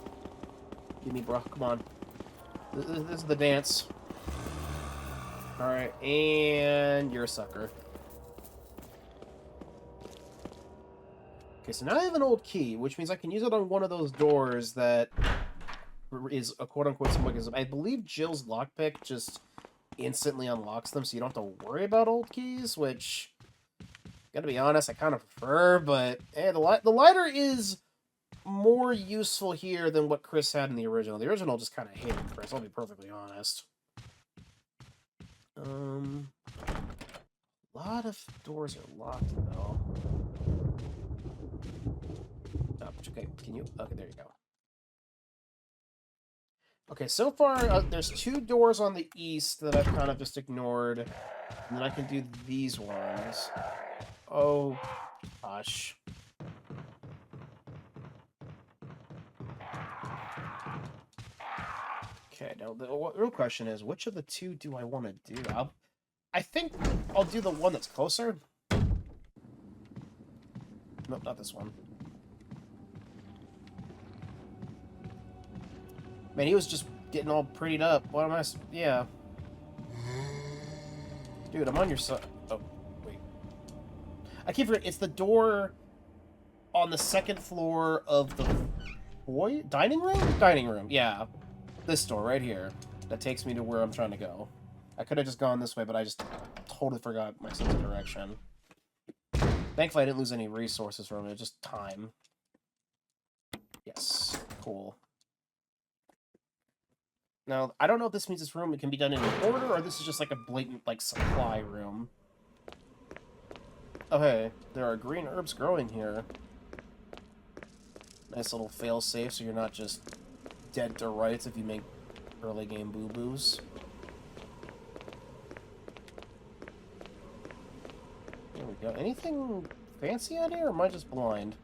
Give me, bro. Come on. This is the dance. Alright, and you're a sucker. Okay, so now I have an old key, which means I can use it on one of those doors that is a quote-unquote symbolism. I believe Jill's lockpick just instantly unlocks them, so you don't have to worry about old keys, which, gotta be honest, I kind of prefer, but hey, the lighter is more useful here than what Chris had in the original. The original just kind of hated Chris, I'll be perfectly honest. A lot of doors are locked, though. Oh, okay, can you? Okay, there you go. Okay, so far, there's 2 doors on the east that I've kind of just ignored. And then I can do these ones. Oh, gosh. Okay, now the real question is, which of the 2 do I want to do? I think I'll do the one that's closer. Nope, not this one. Man, he was just getting all prettied up. What am I... Yeah. Dude, I'm on your side. Oh, wait. I keep forgetting. It's the door on the 2nd floor of the... Dining room? Dining room, yeah. This door right here. That takes me to where I'm trying to go. I could have just gone this way, but I just totally forgot my sense of direction. Thankfully, I didn't lose any resources from it. Just time. Yes. Cool. Now, I don't know if this means this room can be done in order, or this is just like a blatant, like, supply room. Oh, hey. There are green herbs growing here. Nice little fail-safe, so you're not just dead to rights if you make early game boo-boos. There we go. Anything fancy out here, or am I just blind?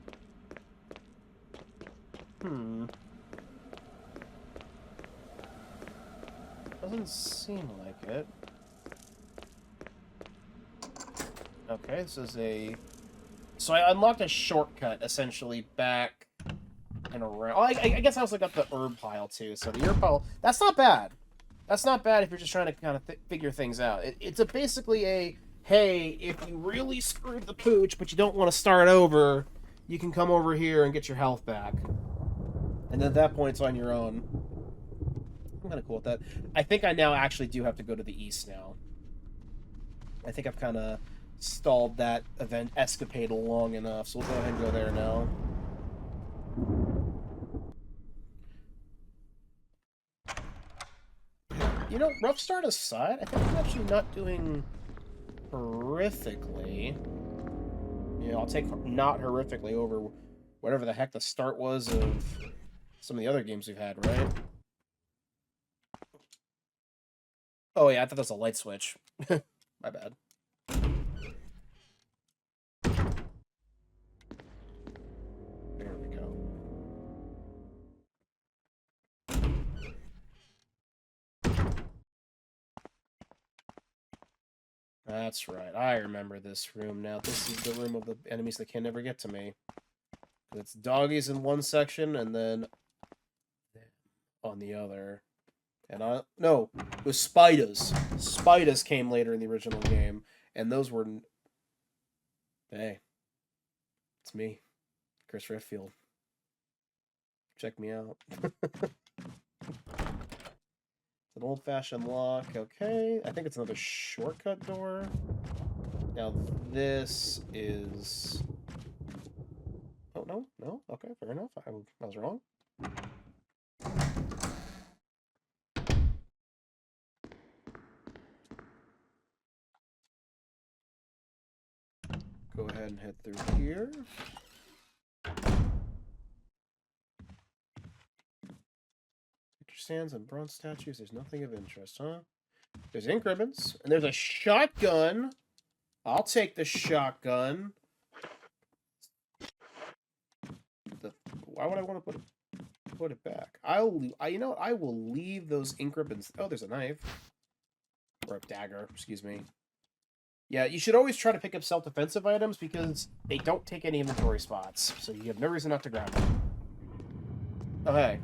Doesn't seem like it. Okay, this is a... So I unlocked a shortcut, essentially, back and around. Oh, I guess I also got the herb pile, too. So the herb pile... That's not bad. That's not bad if you're just trying to kind of figure things out. It's basically a, hey, if you really screwed the pooch, but you don't want to start over, you can come over here and get your health back. And then at that point, it's on your own. I'm kind of cool with that. I think I now actually do have to go to the east now. I think I've kind of stalled that event escapade long enough, so we'll go ahead and go there now. You know, rough start aside, I think I'm actually not doing horrifically. You know, I'll take not horrifically over whatever the heck the start was of some of the other games we've had, right? Oh yeah, I thought that was a light switch. My bad. There we go. That's right. I remember this room now. This is the room of the enemies that can never get to me. It's doggies in one section, and then on the other. And no, it was spiders. Spiders came later in the original game, and those were... Hey, it's me, Chris Redfield. Check me out. It's an old-fashioned lock. Okay, I think it's another shortcut door. Now this is... Oh, no? Okay, fair enough. I was wrong. ahead and head through here. Picture stands and bronze statues. There's nothing of interest, huh? There's ink ribbons, and there's a shotgun. I'll take the shotgun. Why would I want to put it back? You know what? I will leave those ink ribbons. Oh, there's a knife. Or a dagger, excuse me. Yeah, you should always try to pick up self-defensive items because they don't take any inventory spots. So you have no reason not to grab them. Oh, hey.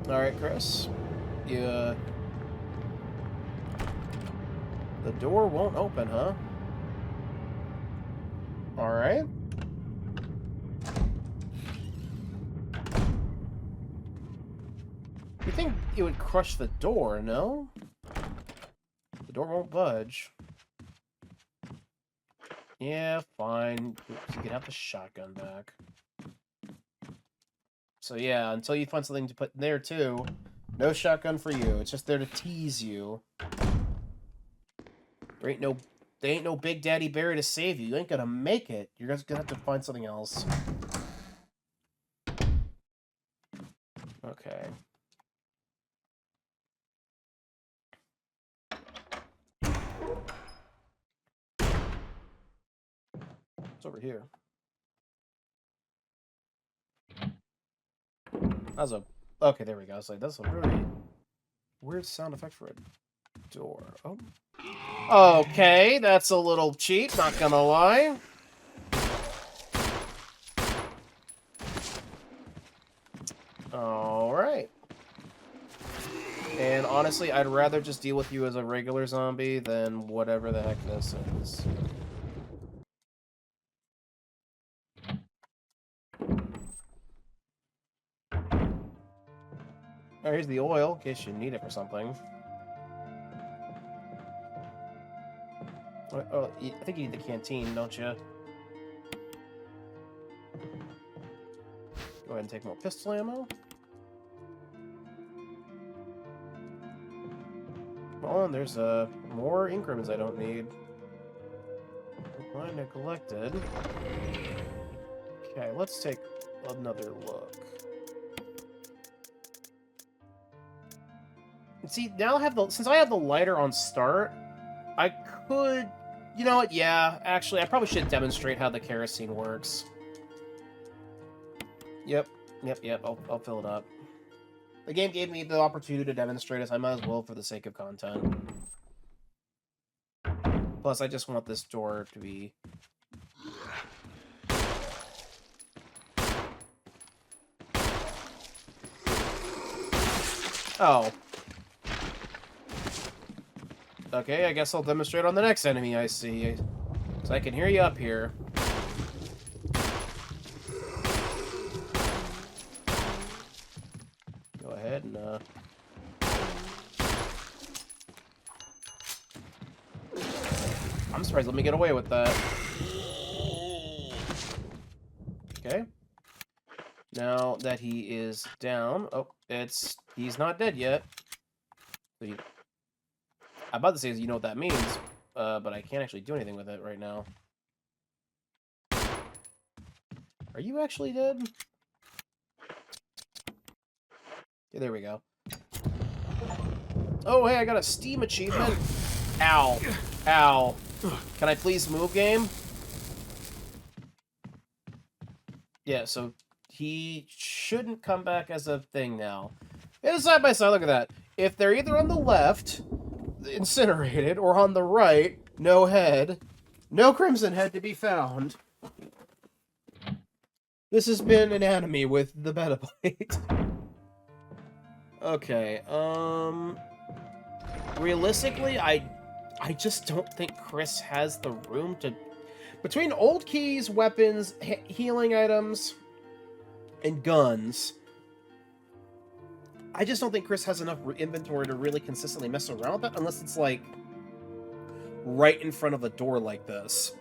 Alright, Chris. The door won't open, huh? Alright. You think it would crush the door, no? The door won't budge. Yeah, fine. You can have the shotgun back. So yeah, until you find something to put in there too, no shotgun for you. It's just there to tease you. There ain't no Big Daddy Barry to save you. You ain't gonna make it. You're just gonna have to find something else. Okay. It's over here. That's a... Okay, there we go. I was like, that's a really weird sound effect for a door. Oh. Okay, that's a little cheap, not gonna lie. Alright. And honestly, I'd rather just deal with you as a regular zombie than whatever the heck this is. Oh, here's the oil, in case you need it for something. Oh, I think you need the canteen, don't you? Go ahead and take more pistol ammo. Oh, and there's more ink ribbons I don't need. I neglected. Okay, let's take another look. See, now since I have the lighter on start, I could... You know what? Yeah, actually, I probably should demonstrate how the kerosene works. Yep. I'll fill it up. The game gave me the opportunity to demonstrate it, so I might as well for the sake of content. Plus, I just want this door to be... Oh. Okay, I guess I'll demonstrate on the next enemy I see. So I can hear you up here. Go ahead and, I'm surprised let me get away with that. Okay. Now that he is down... Oh, he's not dead yet. So I'm about to say, you know what that means, but I can't actually do anything with it right now. Are you actually dead? Yeah, there we go. Oh, hey, I got a Steam achievement. Ow. Ow. Can I please move, game? Yeah, so he shouldn't come back as a thing now. And side by side, look at that. If they're either on the left... incinerated, or on the right, no head, no crimson head to be found. This has been an enemy with the Metablade. Okay, realistically, I just don't think Chris has the room to... Between old keys, weapons, healing items, and guns... I just don't think Chris has enough inventory to really consistently mess around with that, unless it's, like, right in front of a door like this.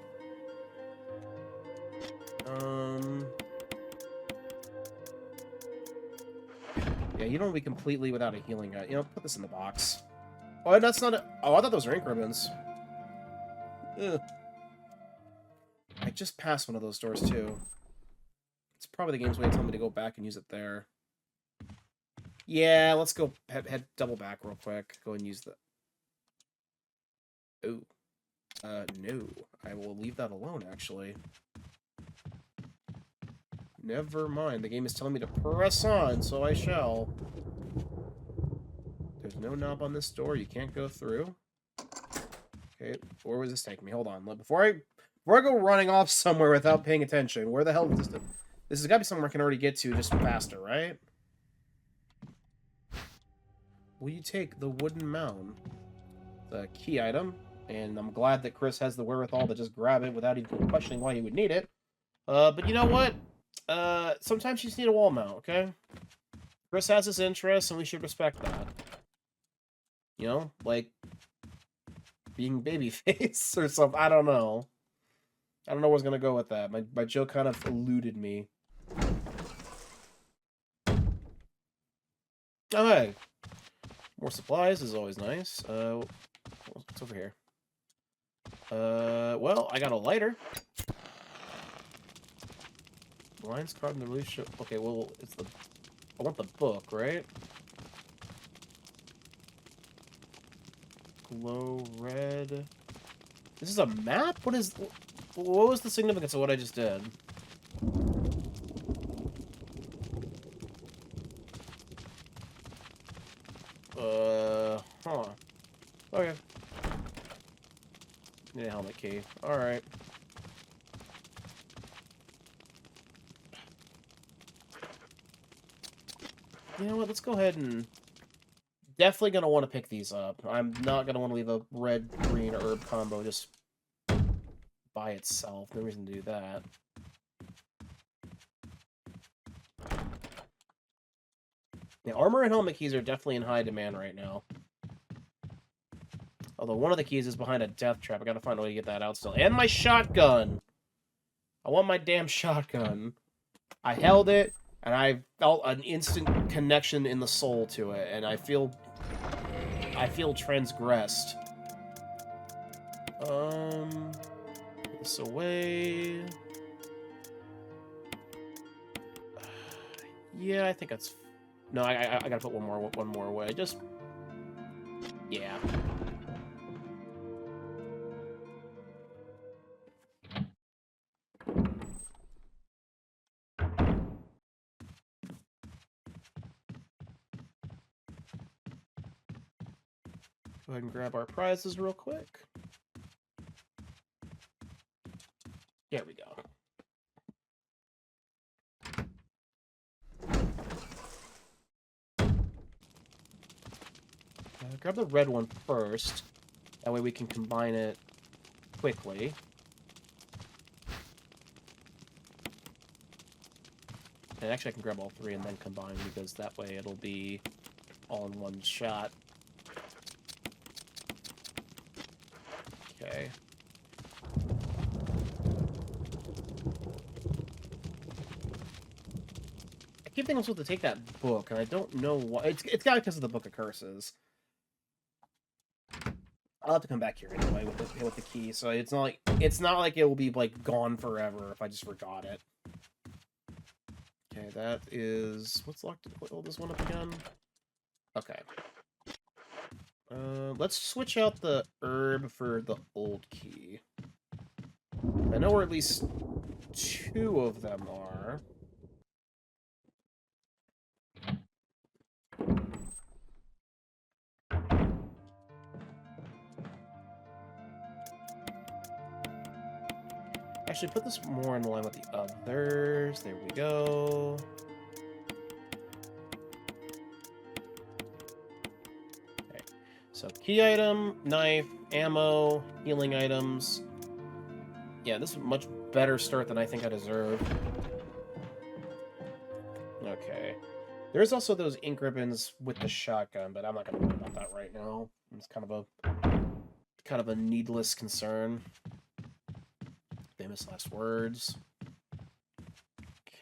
Yeah, you don't be completely without a healing. You know, put this in the box. Oh, that's not a... Oh, I thought those were ink ribbons. Ugh. I just passed one of those doors, too. It's probably the game's way to tell me to go back and use it there. Yeah, let's go head double back real quick. Go and use the... Ooh. No. I will leave that alone, actually. Never mind. The game is telling me to press on, so I shall. There's no knob on this door. You can't go through. Okay, where was this taking me? Hold on. Before I go running off somewhere without paying attention, where the hell is this? This has got to be somewhere I can already get to just faster, right? Will you take the wooden mound? The key item. And I'm glad that Chris has the wherewithal to just grab it without even questioning why he would need it. But you know what? Sometimes you just need a wall mount, okay? Chris has his interests, and we should respect that. You know? Like, being babyface or something. I don't know. I don't know where I was gonna go with that. My joke kind of eluded me. Okay. More supplies is always nice. What's over here? Well, I got a lighter. Lines card in the release show. Okay, well, it's the... I want the book, right? Glow red. This is a map? What is... What was the significance of what I just did? Huh. Okay. Need a helmet key. Alright. You know what? Let's go ahead and... Definitely gonna want to pick these up. I'm not gonna want to leave a red-green herb combo just by itself. No reason to do that. Yeah, armor and helmet keys are definitely in high demand right now. Although one of the keys is behind a death trap. I gotta find a way to get that out still. And my shotgun! I want my damn shotgun. I held it, and I felt an instant connection in the soul to it, and I feel transgressed. Put this away. Yeah, I think that's... No, I gotta put one more away. Just... Yeah. Go ahead and grab our prizes real quick. There we go. Grab the red one first. That way we can combine it quickly. And actually I can grab all three and then combine, because that way it'll be all in one shot. Okay. I keep thinking I'm supposed to take that book, and I don't know why. It's got because of the Book of Curses. I'll have to come back here anyway with the key, so it's not like it will be like gone forever if I just forgot it. Okay, that is... What's locked? Hold this one up again. Okay. Let's switch out the herb for the old key. I know where at least 2 of them are. Actually, put this more in line with the others. There we go. Okay. So, key item, knife, ammo, healing items. Yeah, this is a much better start than I think I deserve. Okay. There's also those ink ribbons with the shotgun, but I'm not going to worry about that right now. It's kind of a needless concern. Famous last words.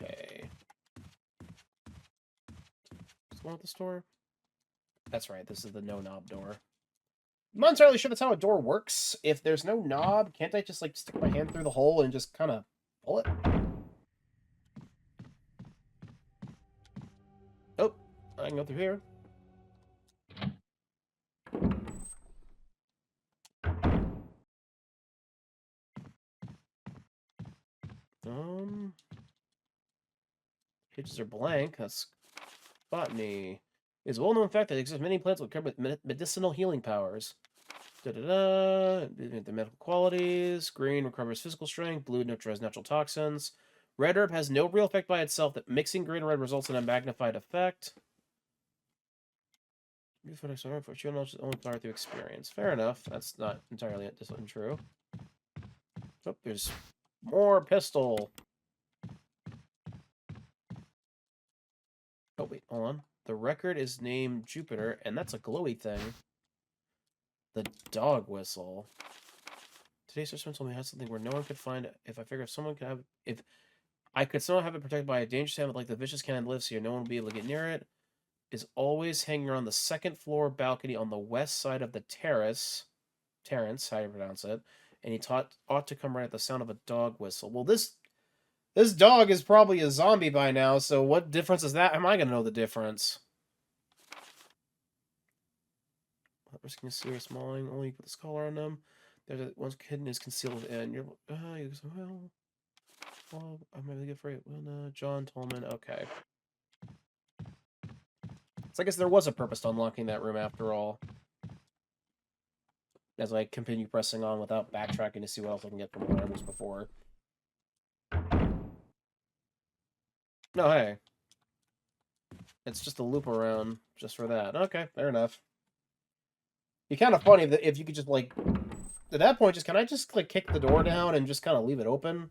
Okay. one with the store? That's right, this is the no-knob door. I'm not entirely sure that's how a door works. If there's no knob, can't I just, like, stick my hand through the hole and just kind of pull it? Oh, I can go through here. Pages are blank. That's botany. It is a well-known fact that exists many plants with medicinal healing powers. The medical qualities. Green recovers physical strength. Blue neutralizes natural toxins. Red herb has no real effect by itself. That mixing green and red results in a magnified effect. For knowledge is only power through experience. Fair enough. That's not entirely untrue. Oh, there's more pistol. Oh, wait, hold on. The record is named Jupiter, and that's a glowy thing. The dog whistle. Today's instrument told me it has something where no one could find it. If I figure if I could somehow have it protected by a dangerous animal like the vicious canine that lives here, no one will be able to get near it. Is always hanging around the second floor balcony on the west side of the terrace. Terrence, how you pronounce it. And he ought to come right at the sound of a dog whistle. Well, this dog is probably a zombie by now, so what difference is that? Am I going to know the difference? Not risking a serious mauling, only put this collar on them. There's one's hidden is concealed within. Well, I'm really good for it. Well, no, John Tolman, okay. So I guess there was a purpose to unlocking that room after all. As I continue pressing on without backtracking to see what else I can get from where I was before. No, hey. It's just a loop around just for that. Okay, fair enough. Be kind of funny that if you could just, like... At that point, can I just, like, kick the door down and just kind of leave it open?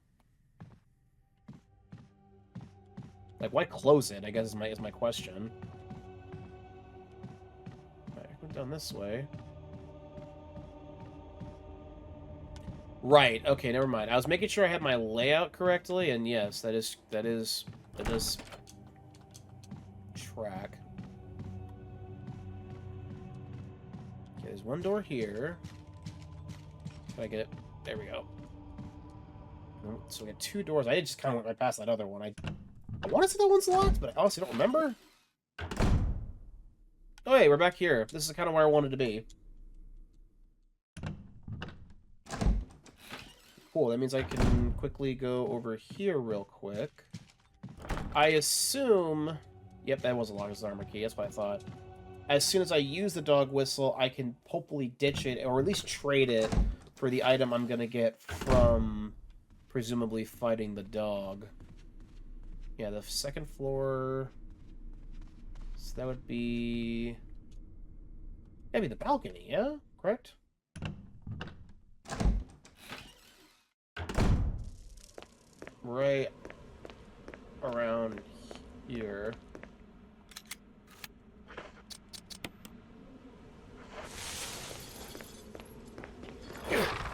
Like, why close it, I guess is my question. Alright, I went down this way. Right, okay, never mind. I was making sure I had my layout correctly, and yes, that is track. Okay, there's one door here. Can I get it? There we go. So we got two doors. I just kind of went right past that other one. I want to say that one's locked, but I honestly don't remember. Oh, hey, we're back here. This is kind of where I wanted to be. Cool, that means I can quickly go over here real quick. I assume... Yep, that was a longest armor key, that's what I thought. As soon as I use the dog whistle, I can hopefully ditch it, or at least trade it for the item I'm gonna get from, presumably, fighting the dog. Yeah, the second floor... So that would be... That'd be the balcony, yeah? Correct? Right around here.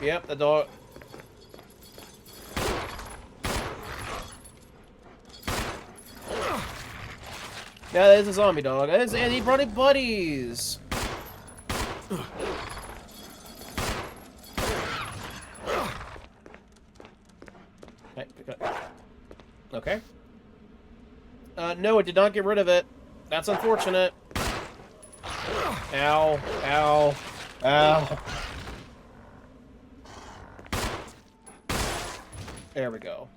Yep, the dog. Yeah, that is a zombie dog. And he brought it buddies. Okay. No, it did not get rid of it. That's unfortunate. Ow. Ow. Ow. There we go.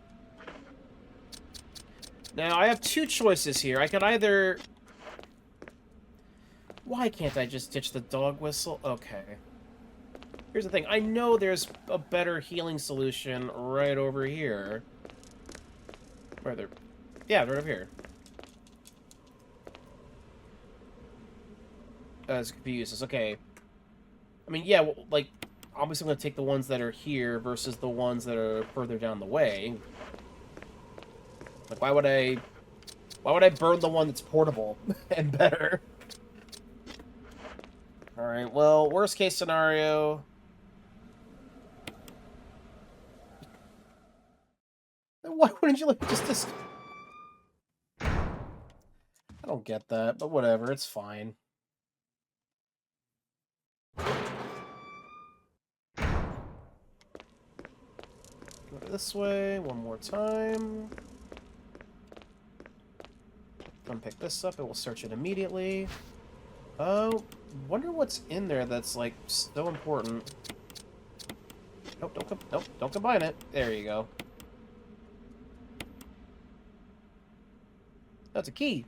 Now, I have two choices here. I could either... Why can't I just ditch the dog whistle? Okay. Here's the thing. I know there's a better healing solution right over here. Where they're... Yeah, right over here. It's confused. Okay. I mean, yeah, well, like, obviously I'm going to take the ones that are here versus the ones that are further down the way. Like, why would I burn the one that's portable and better? Alright, well, worst case scenario... Why wouldn't you, like, just... I don't get that, but whatever, it's fine. Go this way one more time. Unpick this up, it will search it immediately. Oh, wonder what's in there that's, like, so important. Nope, don't combine it. There you go. That's a key.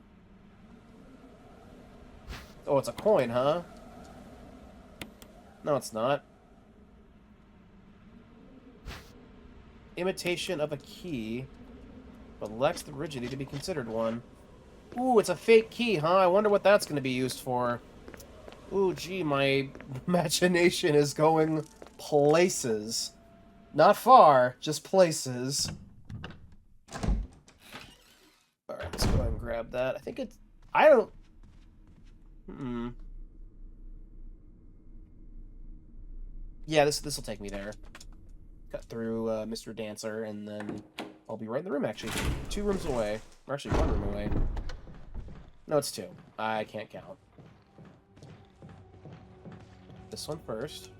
Oh, it's a coin, huh? No, it's not. Imitation of a key, but lacks the rigidity to be considered one. Ooh, it's a fake key, huh? I wonder what that's going to be used for. Ooh, gee, my imagination is going places. Not far, just places. Alright, let's go ahead and grab that. I think it's... I don't... Yeah, this will take me there. Cut through Mr. Dancer, and then I'll be right in the room, actually. 2 rooms away. Or actually, 1 room away. No, it's 2. I can't count. This one first.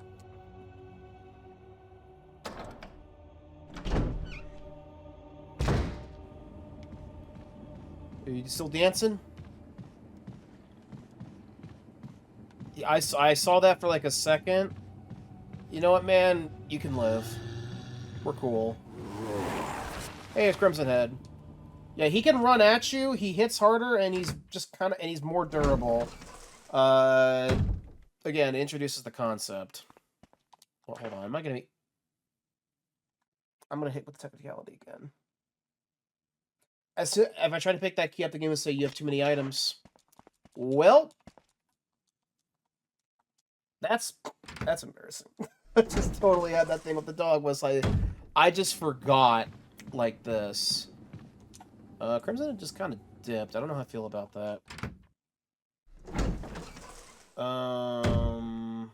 Are you still dancing? Yeah, I saw that for like a second. You know what, man? You can live. We're cool. Hey, it's Crimson Head. Yeah, he can run at you, he hits harder, and he's just kind of... and he's more durable. Again, it introduces the concept. Well, hold on, am I gonna be... I'm gonna hit with technicality again. If I try to pick that key up, the game will say you have too many items. Well... That's embarrassing. I just totally had that thing with the dog, was like... I just forgot, like this. Crimson just kind of dipped. I don't know how I feel about that. Dang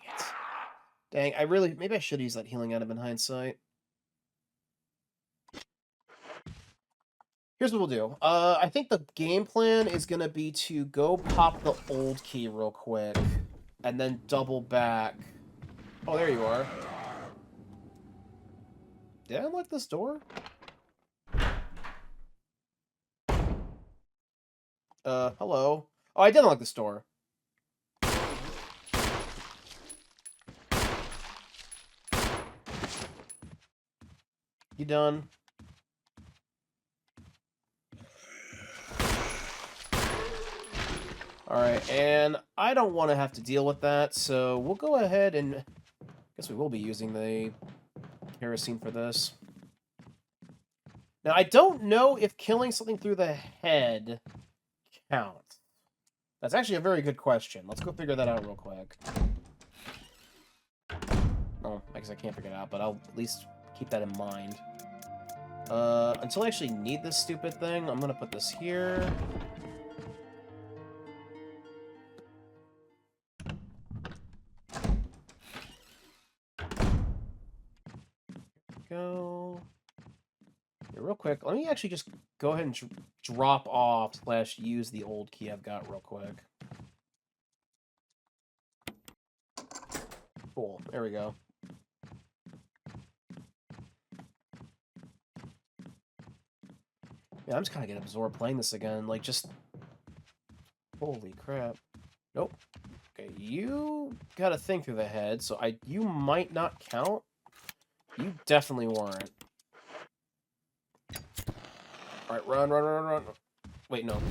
it. Dang, maybe I should use that healing item in hindsight. Here's what we'll do. I think the game plan is gonna be to go pop the old key real quick, and then double back. Oh, there you are. Did I unlock this door? Hello. Oh, I did unlock this door. You done? Alright, and I don't want to have to deal with that, so we'll go ahead and... I guess we will be using the kerosene for this. Now, I don't know if killing something through the head counts. That's actually a very good question. Let's go figure that out real quick. Oh, I guess I can't figure it out, but I'll at least keep that in mind. Until I actually need this stupid thing, I'm gonna put this here. Go. Yeah, real quick, let me actually just go ahead and drop off / use the old key I've got real quick. Cool, there we go. Yeah, I'm just kind of getting absorbed playing this again, like, just... Holy crap. Nope. Okay, you got a thing through the head, so you might not count. You definitely weren't. Alright, run. Wait, no.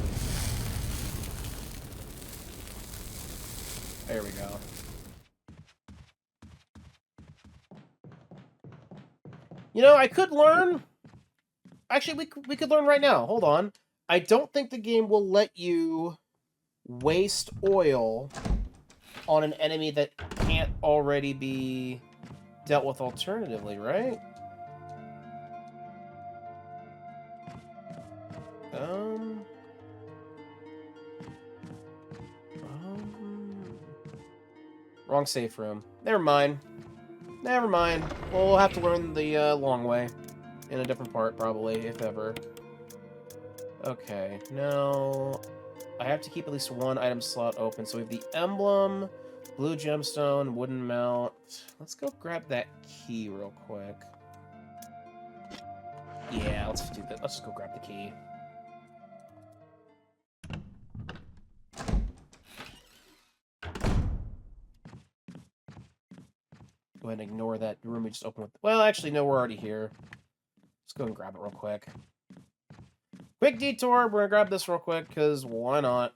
There we go. You know, I could learn... Actually, we could learn right now. Hold on. I don't think the game will let you waste oil on an enemy that can't already be dealt with alternatively, right? Wrong safe room. Never mind. Never mind. We'll have to learn the long way. In a different part, probably, if ever. Okay, now I have to keep at least one item slot open. So we have the emblem, blue gemstone, wooden mount. Let's go grab that key real quick. Yeah, let's do that. Let's just go grab the key. Go ahead and ignore that room we just opened with. Well, actually, no, we're already here. Let's go and grab it real quick. Quick detour. We're gonna grab this real quick, because why not?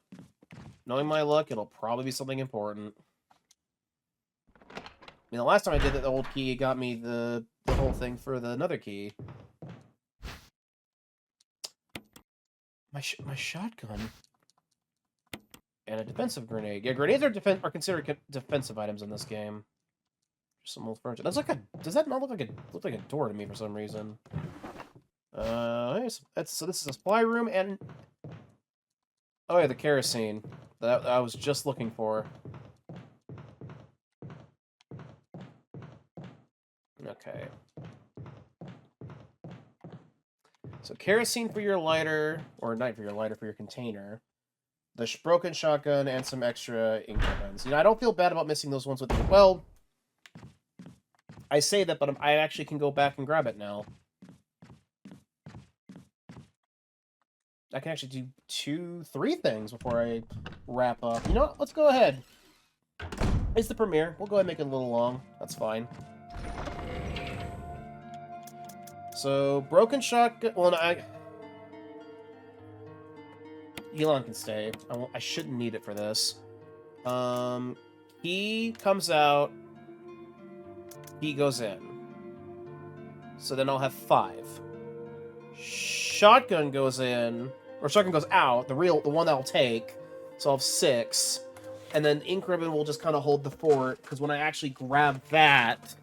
Knowing my luck, it'll probably be something important. I mean, the last time I did it, the old key got me the whole thing for the another key. My shotgun. And a defensive grenade. Yeah, grenades are considered defensive items in this game. Just some old furniture. That's like a. Does that not look like a door to me for some reason? So this is a supply room and. Oh yeah, the kerosene that I was just looking for. Okay. So kerosene for your lighter, or not for your lighter, for your container. The broken shotgun and some extra ink ribbons. You know, I don't feel bad about missing those ones with the... Well, I say that, but I actually can go back and grab it now. I can actually do 3 things before I wrap up. You know what? Let's go ahead. It's the premiere. We'll go ahead and make it a little long. That's fine. So, broken shotgun... Well, no, Elon can stay. I shouldn't need it for this. He comes out. He goes in. So then I'll have 5. Shotgun goes in, or shotgun goes out. The one that I'll take. So I'll have 6, and then ink ribbon will just kind of hold the fort. Because when I actually grab that,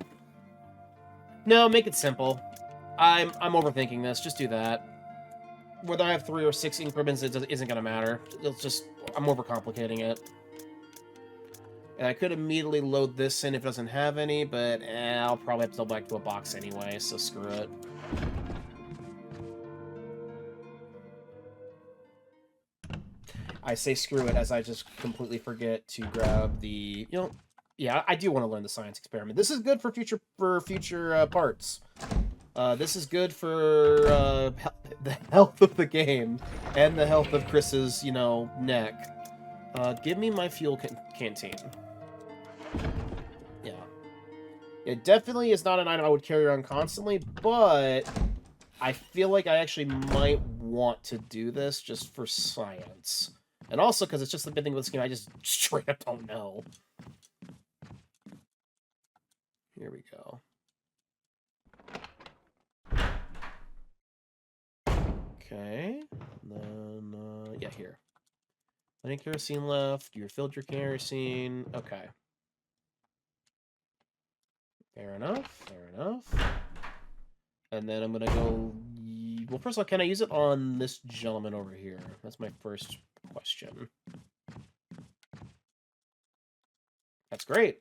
no, make it simple. I'm overthinking this. Just do that. Whether I have 3 or 6 ink ribbons, it isn't gonna matter. It's just I'm overcomplicating it. And I could immediately load this in if it doesn't have any, but I'll probably have to go back to a box anyway, so screw it. I say screw it as I just completely forget to grab the... You know, yeah, I do want to learn the science experiment. This is good for future parts. This is good for the health of the game and the health of Chris's, you know, neck. Give me my fuel canteen. Yeah. It definitely is not an item I would carry around constantly, but I feel like I actually might want to do this just for science. And also because it's just the big thing with this game, I just straight up don't know. Here we go. Okay. Then, yeah, here. Plenty of kerosene left. You refilled your kerosene. Okay. Fair enough. Fair enough. And then I'm gonna go... Well, first of all, can I use it on this gentleman over here? That's my first question. That's great.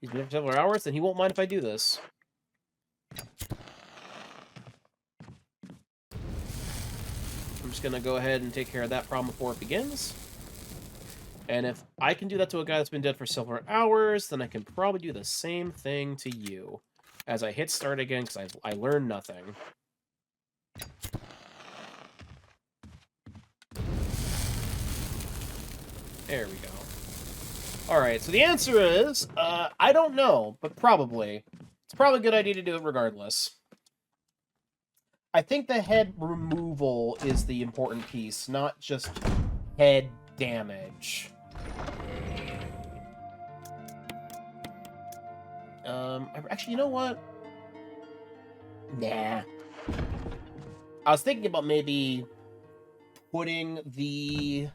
He's been here for several hours, then he won't mind if I do this. I'm just gonna go ahead and take care of that problem before it begins. And if I can do that to a guy that's been dead for several hours, then I can probably do the same thing to you. As I hit start again, because I learned nothing. There we go. Alright, so the answer is, I don't know, but probably. It's probably a good idea to do it regardless. I think the head removal is the important piece, not just head damage. Actually, you know what? Nah. I was thinking about maybe putting the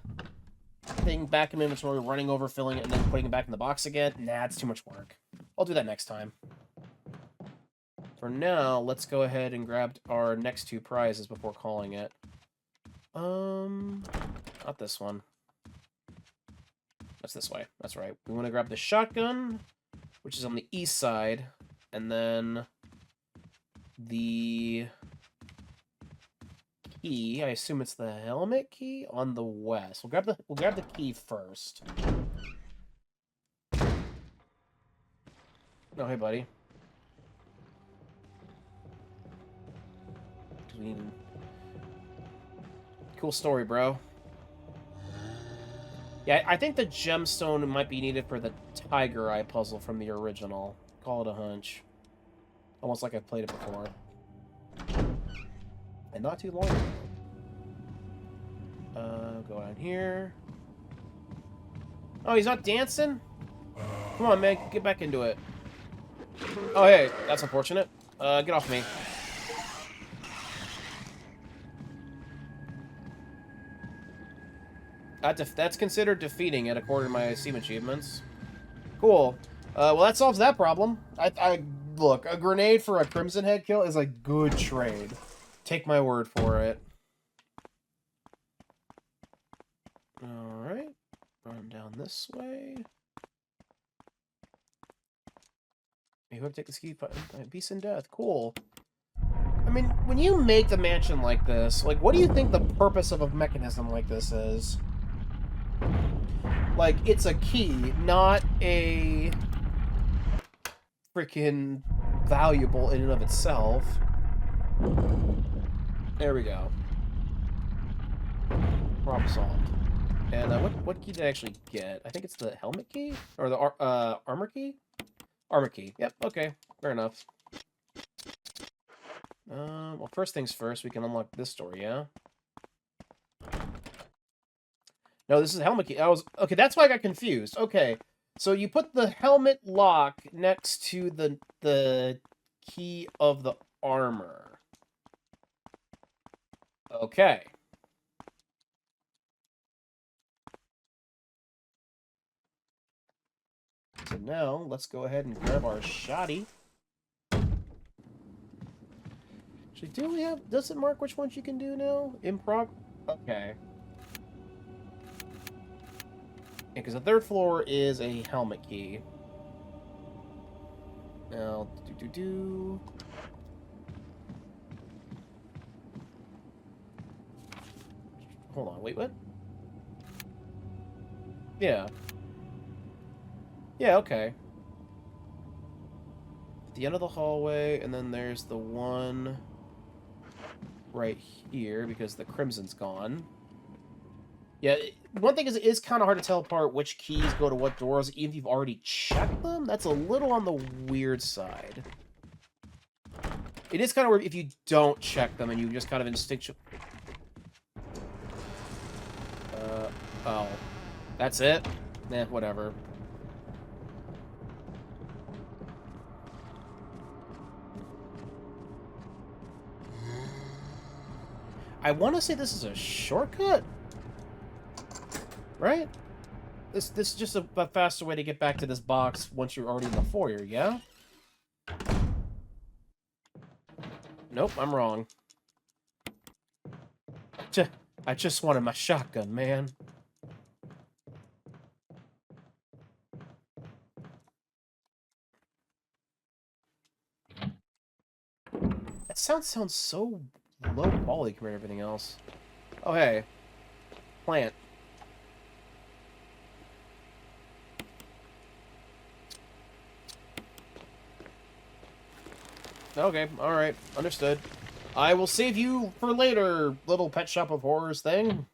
thing back in inventory, running over, filling it, and then putting it back in the box again. Nah, it's too much work. I'll do that next time. For now, let's go ahead and grab our next 2 prizes before calling it. Not this one. That's this way. That's right. We want to grab the shotgun, which is on the east side, and then the key. I assume it's the helmet key on the west. We'll grab the key first. Oh, hey, buddy. We need... Cool story, bro. Yeah, I think the gemstone might be needed for the tiger eye puzzle from the original. Call it a hunch. Almost like I've played it before. And not too long ago. Go down here. Oh, he's not dancing? Come on, man. Get back into it. Oh, hey. That's unfortunate. Get off me. That's considered defeating it, according to my Steam achievements. Cool. Well, that solves that problem. Look, a grenade for a Crimson Head kill is a good trade. Take my word for it. Alright. Run down this way. Hey, whoever take the ski, peace and death. Cool. I mean, when you make the mansion like this, like, what do you think the purpose of a mechanism like this is? Like, it's a key, not a freaking valuable in and of itself. There we go. Problem solved. And what key did I actually get? I think it's the helmet key? Or the armor key? Armor key. Yep, okay. Fair enough. Well, first things first, we can unlock this door, yeah? No, this is the helmet key. Okay, that's why I got confused. Okay, so you put the helmet lock next to the key of the armor. Okay. So now, let's go ahead and grab our shotty. Actually, does it mark which ones you can do now? Okay. Yeah, because the third floor is a helmet key. Now, Hold on, wait, what? Yeah. Yeah, okay. At the end of the hallway, and then there's the one right here, because the crimson's gone. Yeah, one thing is, it is kind of hard to tell apart which keys go to what doors, even if you've already checked them. That's a little on the weird side. It is kind of weird if you don't check them and you just kind of instinctually... oh. That's it? Eh, whatever. I want to say this is a shortcut? Right? This is just a faster way to get back to this box once you're already in the foyer, yeah? Nope, I'm wrong. I just wanted my shotgun, man. That sounds so low quality compared to everything else. Oh, hey. Plant. Okay, alright. Understood. I will save you for later, little pet shop of horrors thing.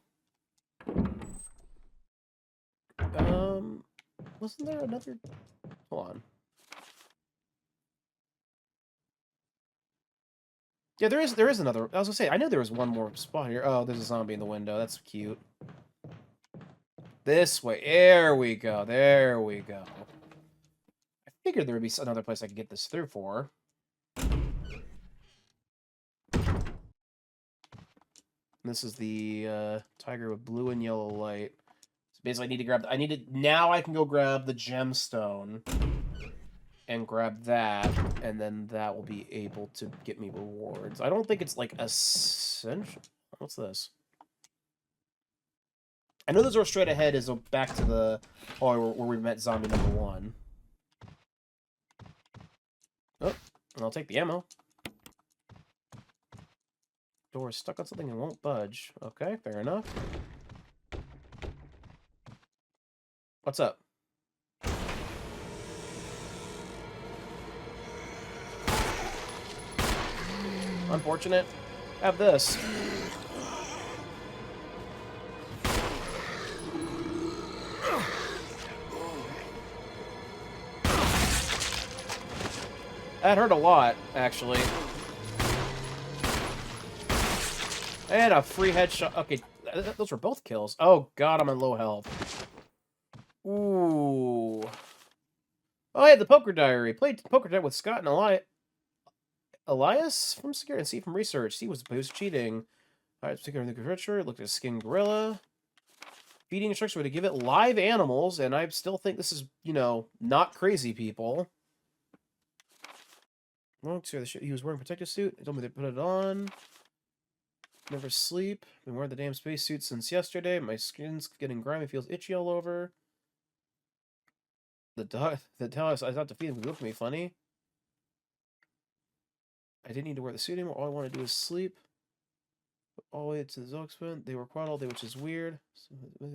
Wasn't there another... Hold on. Yeah, there is another... I was gonna say, I knew there was one more spot here. Oh, there's a zombie in the window. That's cute. This way. There we go. There we go. I figured there would be another place I could get this through for. This is the tiger with blue and yellow light. So basically, I need to grab... now I can go grab the gemstone. And grab that, and then that will be able to get me rewards. I don't think it's, like, essential. What's this? I know the door straight ahead is back to the hallway where we met zombie number 1. Oh, and I'll take the ammo. door is stuck on something and won't budge. Okay, fair enough. What's up? Unfortunate. Have this. That hurt a lot, actually. And a free headshot. Okay, those were both kills. Oh god, I'm on low health. Ooh. Oh, I had the poker diary. Played poker diary with Scott and Elias from Security and C from Research. C was cheating. Alright, particular in the literature. Looked at skin gorilla. Feeding instructions were to give it live animals, and I still think this is, you know, not crazy people. Well, see the shit. He was wearing a protective suit. They told me they put it on. Never sleep. Been wearing the damn spacesuit since yesterday. My skin's getting grimy. Feels itchy all over. The dog. I thought to feed him. He looked at me funny. I didn't need to wear the suit anymore. All I want to do is sleep. All the way to the Zoxman. They were quiet all day, which is weird. I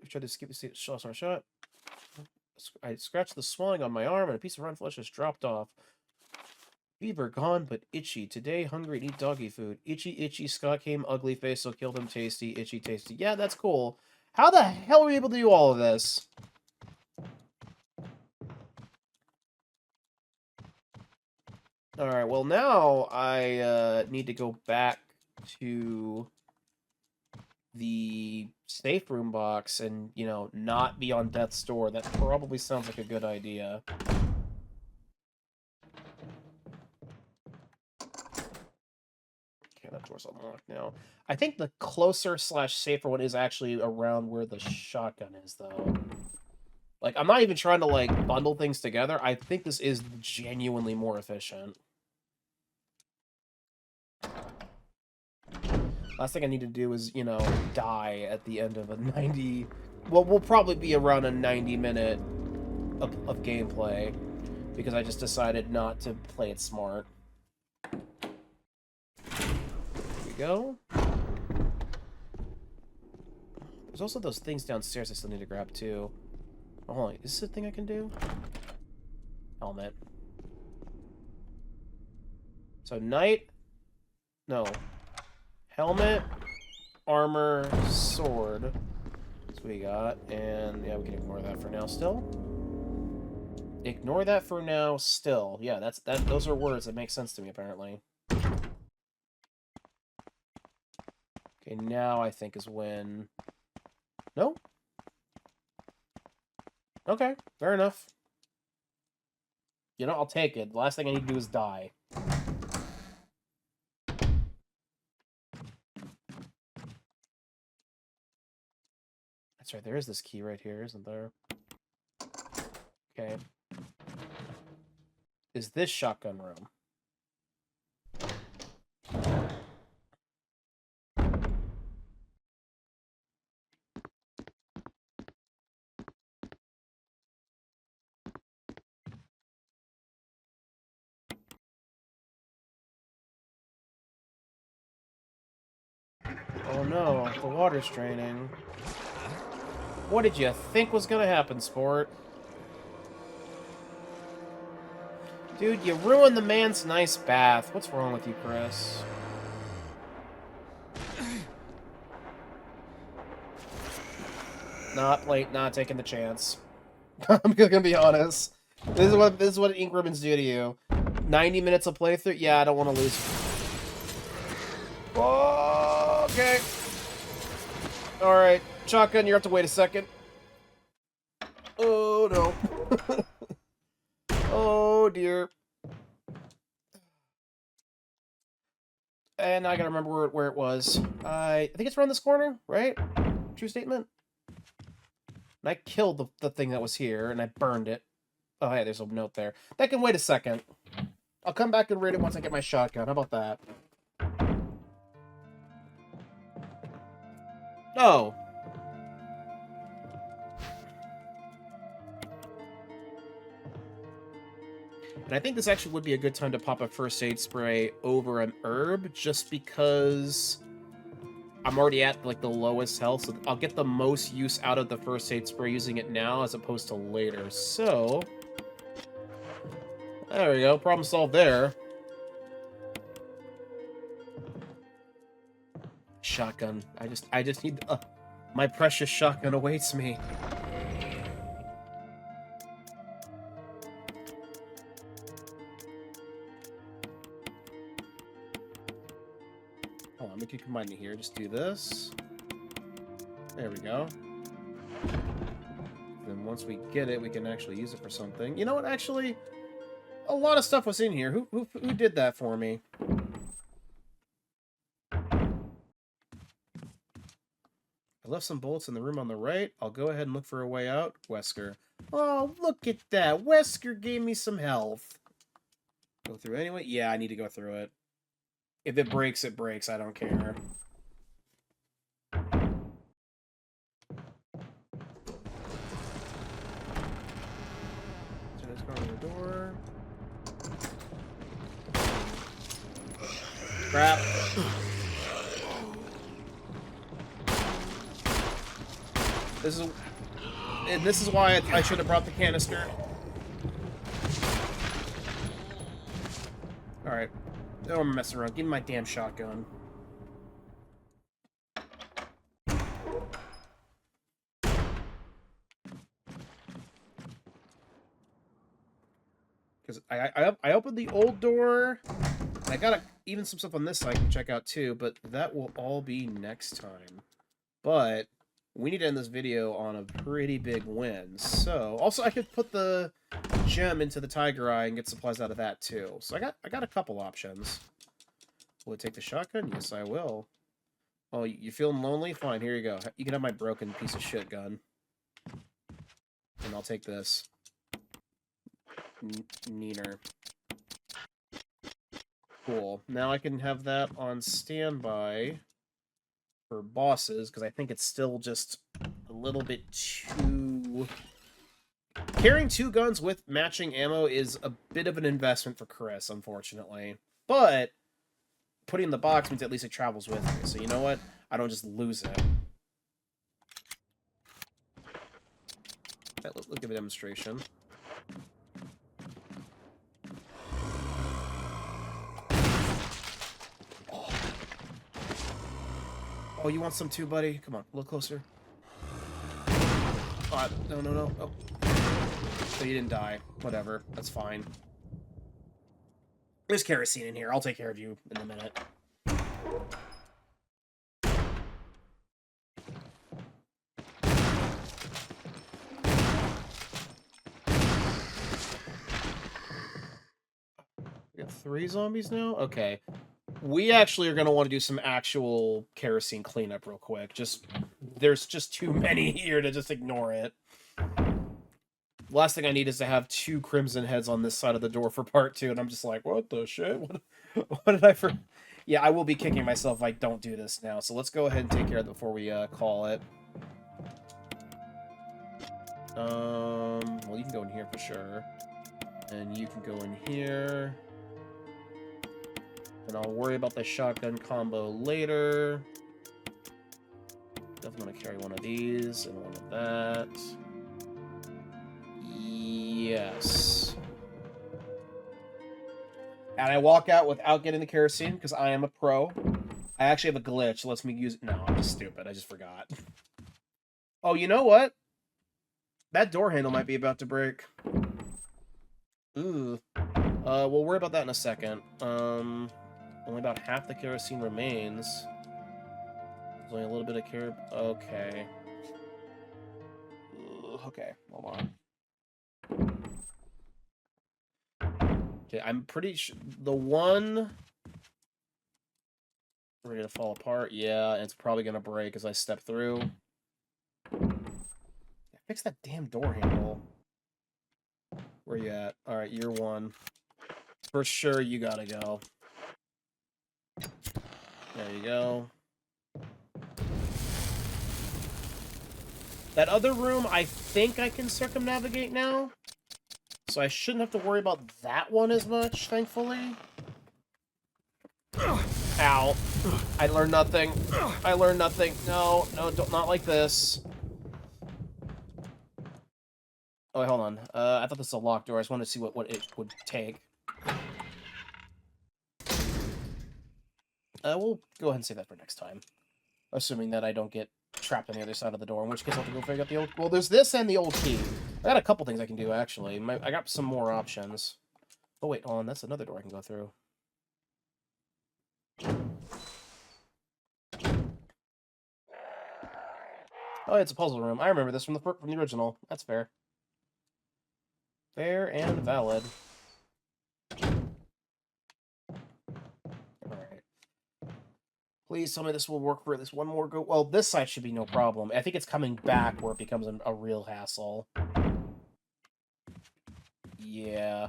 tried to skip the shot. I scratched the swelling on my arm, and a piece of rotten flesh just dropped off. Fever gone, but itchy. Today, hungry and eat doggy food. Itchy, itchy. Scott came ugly face, so killed him tasty. Itchy, tasty. Yeah, that's cool. How the hell are we able to do all of this? Alright, well now I need to go back to the safe room box and, you know, not be on death's door. That probably sounds like a good idea. Okay, that door's unlocked now. I think the closer / safer one is actually around where the shotgun is, though. Like, I'm not even trying to, like, bundle things together. I think this is genuinely more efficient. Last thing I need to do is, you know, die at the end of a 90... Well, we'll probably be around a 90-minute of gameplay, because I just decided not to play it smart. Here we go. There's also those things downstairs I still need to grab, too. Oh, hold on. Is this a thing I can do? Helmet. So, knight... No. Helmet, armor, sword. That's what we got. And, yeah, we can ignore that for now still. Ignore that for now still. Yeah, those are words that make sense to me, apparently. Okay, now I think is when... No? Okay, fair enough. You know, I'll take it. The last thing I need to do is die. That's right, there is this key right here, isn't there? Okay. Is this shotgun room? Oh no, the water's draining. What did you think was gonna happen, sport? Dude, you ruined the man's nice bath. What's wrong with you, Chris? Not taking the chance. I'm gonna be honest. This is what Increments do to you. 90 minutes of playthrough? Yeah, I don't want to lose. Oh, okay. Alright. Shotgun, you have to wait a second. Oh, no. Oh, dear. And I gotta remember where it was. I think it's around this corner, right? True statement? And I killed the thing that was here, and I burned it. Oh, hey, there's a note there. That can wait a second. I'll come back and read it once I get my shotgun. How about that? Oh. And I think this actually would be a good time to pop a first aid spray over an herb, just because I'm already at, like, the lowest health, so I'll get the most use out of the first aid spray using it now as opposed to later. So, there we go. Problem solved there. Shotgun. I just need... my precious shotgun awaits me. Hold on, we can combine it here. Just do this. There we go. Then once we get it, we can actually use it for something. You know what? Actually, a lot of stuff was in here. Who did that for me? I left some bullets in the room on the right. I'll go ahead and look for a way out. Wesker. Oh, look at that. Wesker gave me some health. Go through anyway? Yeah, I need to go through it. If it breaks, it breaks. I don't care. So let's go to the door. Crap. This is why I should have brought the canister. Alright. Don't mess around. Give me my damn shotgun. Because I opened the old door. I got even some stuff on this side I can check out too, but that will all be next time. But we need to end this video on a pretty big win. So, also I could put the gem into the tiger eye and get supplies out of that too. So I got a couple options. Will it take the shotgun? Yes, I will. Oh, you feeling lonely? Fine, here you go. You can have my broken piece of shit gun. And I'll take this. Neener. Cool. Now I can have that on standby for bosses, because I think it's still just a little bit too... Carrying 2 guns with matching ammo is a bit of an investment for Chris, unfortunately. But putting in the box means at least it travels with me. So you know what? I don't just lose it. Okay, let's give a demonstration. Oh, you want some too, buddy? Come on, a little closer. Oh, no. Oh. So you didn't die. Whatever. That's fine. There's kerosene in here. I'll take care of you in a minute. We got 3 zombies now? Okay. We actually are going to want to do some actual kerosene cleanup real quick. There's just too many here to just ignore it. Last thing I need is to have 2 crimson heads on this side of the door for part 2, and I'm just like, what the shit? What did I for? Yeah, I will be kicking myself if I don't do this now. So let's go ahead and take care of it before we call it. Well, you can go in here for sure, and you can go in here. And I'll worry about the shotgun combo later. Definitely want to carry one of these and one of that. Yes. And I walk out without getting the kerosene because I am a pro. I actually have a glitch that lets me use it. No, I'm just stupid. I just forgot. Oh, you know what? That door handle might be about to break. Ooh. We'll worry about that in a second. Only about half the kerosene remains. There's only a little bit of okay. Okay, hold on. Okay, I'm pretty sure the one ready to fall apart. Yeah, it's probably gonna break as I step through. Fix that damn door handle. Where you at? All right, you're 1. For sure, you gotta go. There you go. That other room, I think I can circumnavigate now. So I shouldn't have to worry about that one as much, thankfully. Ow. I learned nothing. I learned nothing. No, no, don't, not like this. Oh, wait, hold on. I thought this was a locked door. I just wanted to see what it would take. We'll go ahead and save that for next time. Assuming that I don't get trapped on the other side of the door, in which case I'll have to go figure out the old... Well, there's this and the old key. I got a couple things I can do, actually. I got some more options. Oh, wait, hold on. That's another door I can go through. Oh, it's a puzzle room. I remember this from the original. That's fair. Fair and valid. Alright. Please tell me this will work for at least one more go. Well, this side should be no problem. I think it's coming back where it becomes a real hassle. Yeah.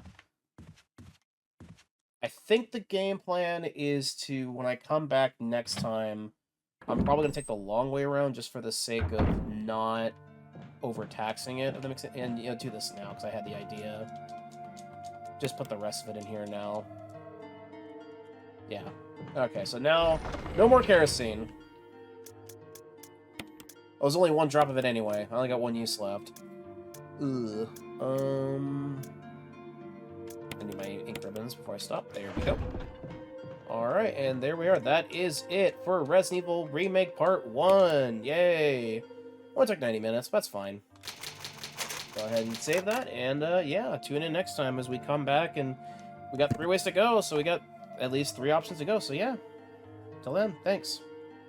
I think the game plan is to, when I come back next time, I'm probably going to take the long way around just for the sake of not overtaxing it, if that makes sense. And, you know, do this now, because I had the idea. Just put the rest of it in here now. Yeah. Okay, so now, no more kerosene. Oh, there's only one drop of it anyway. I only got one use left. Ugh. I need my ink ribbons before I stop. There we go. Alright, and there we are. That is it for Resident Evil Remake Part 1. Yay! Only took 90 minutes. That's fine. Go ahead and save that, and yeah, tune in next time as we come back, and we got 3 ways to go, so we got at least 3 options to go, so yeah. Till then, thanks.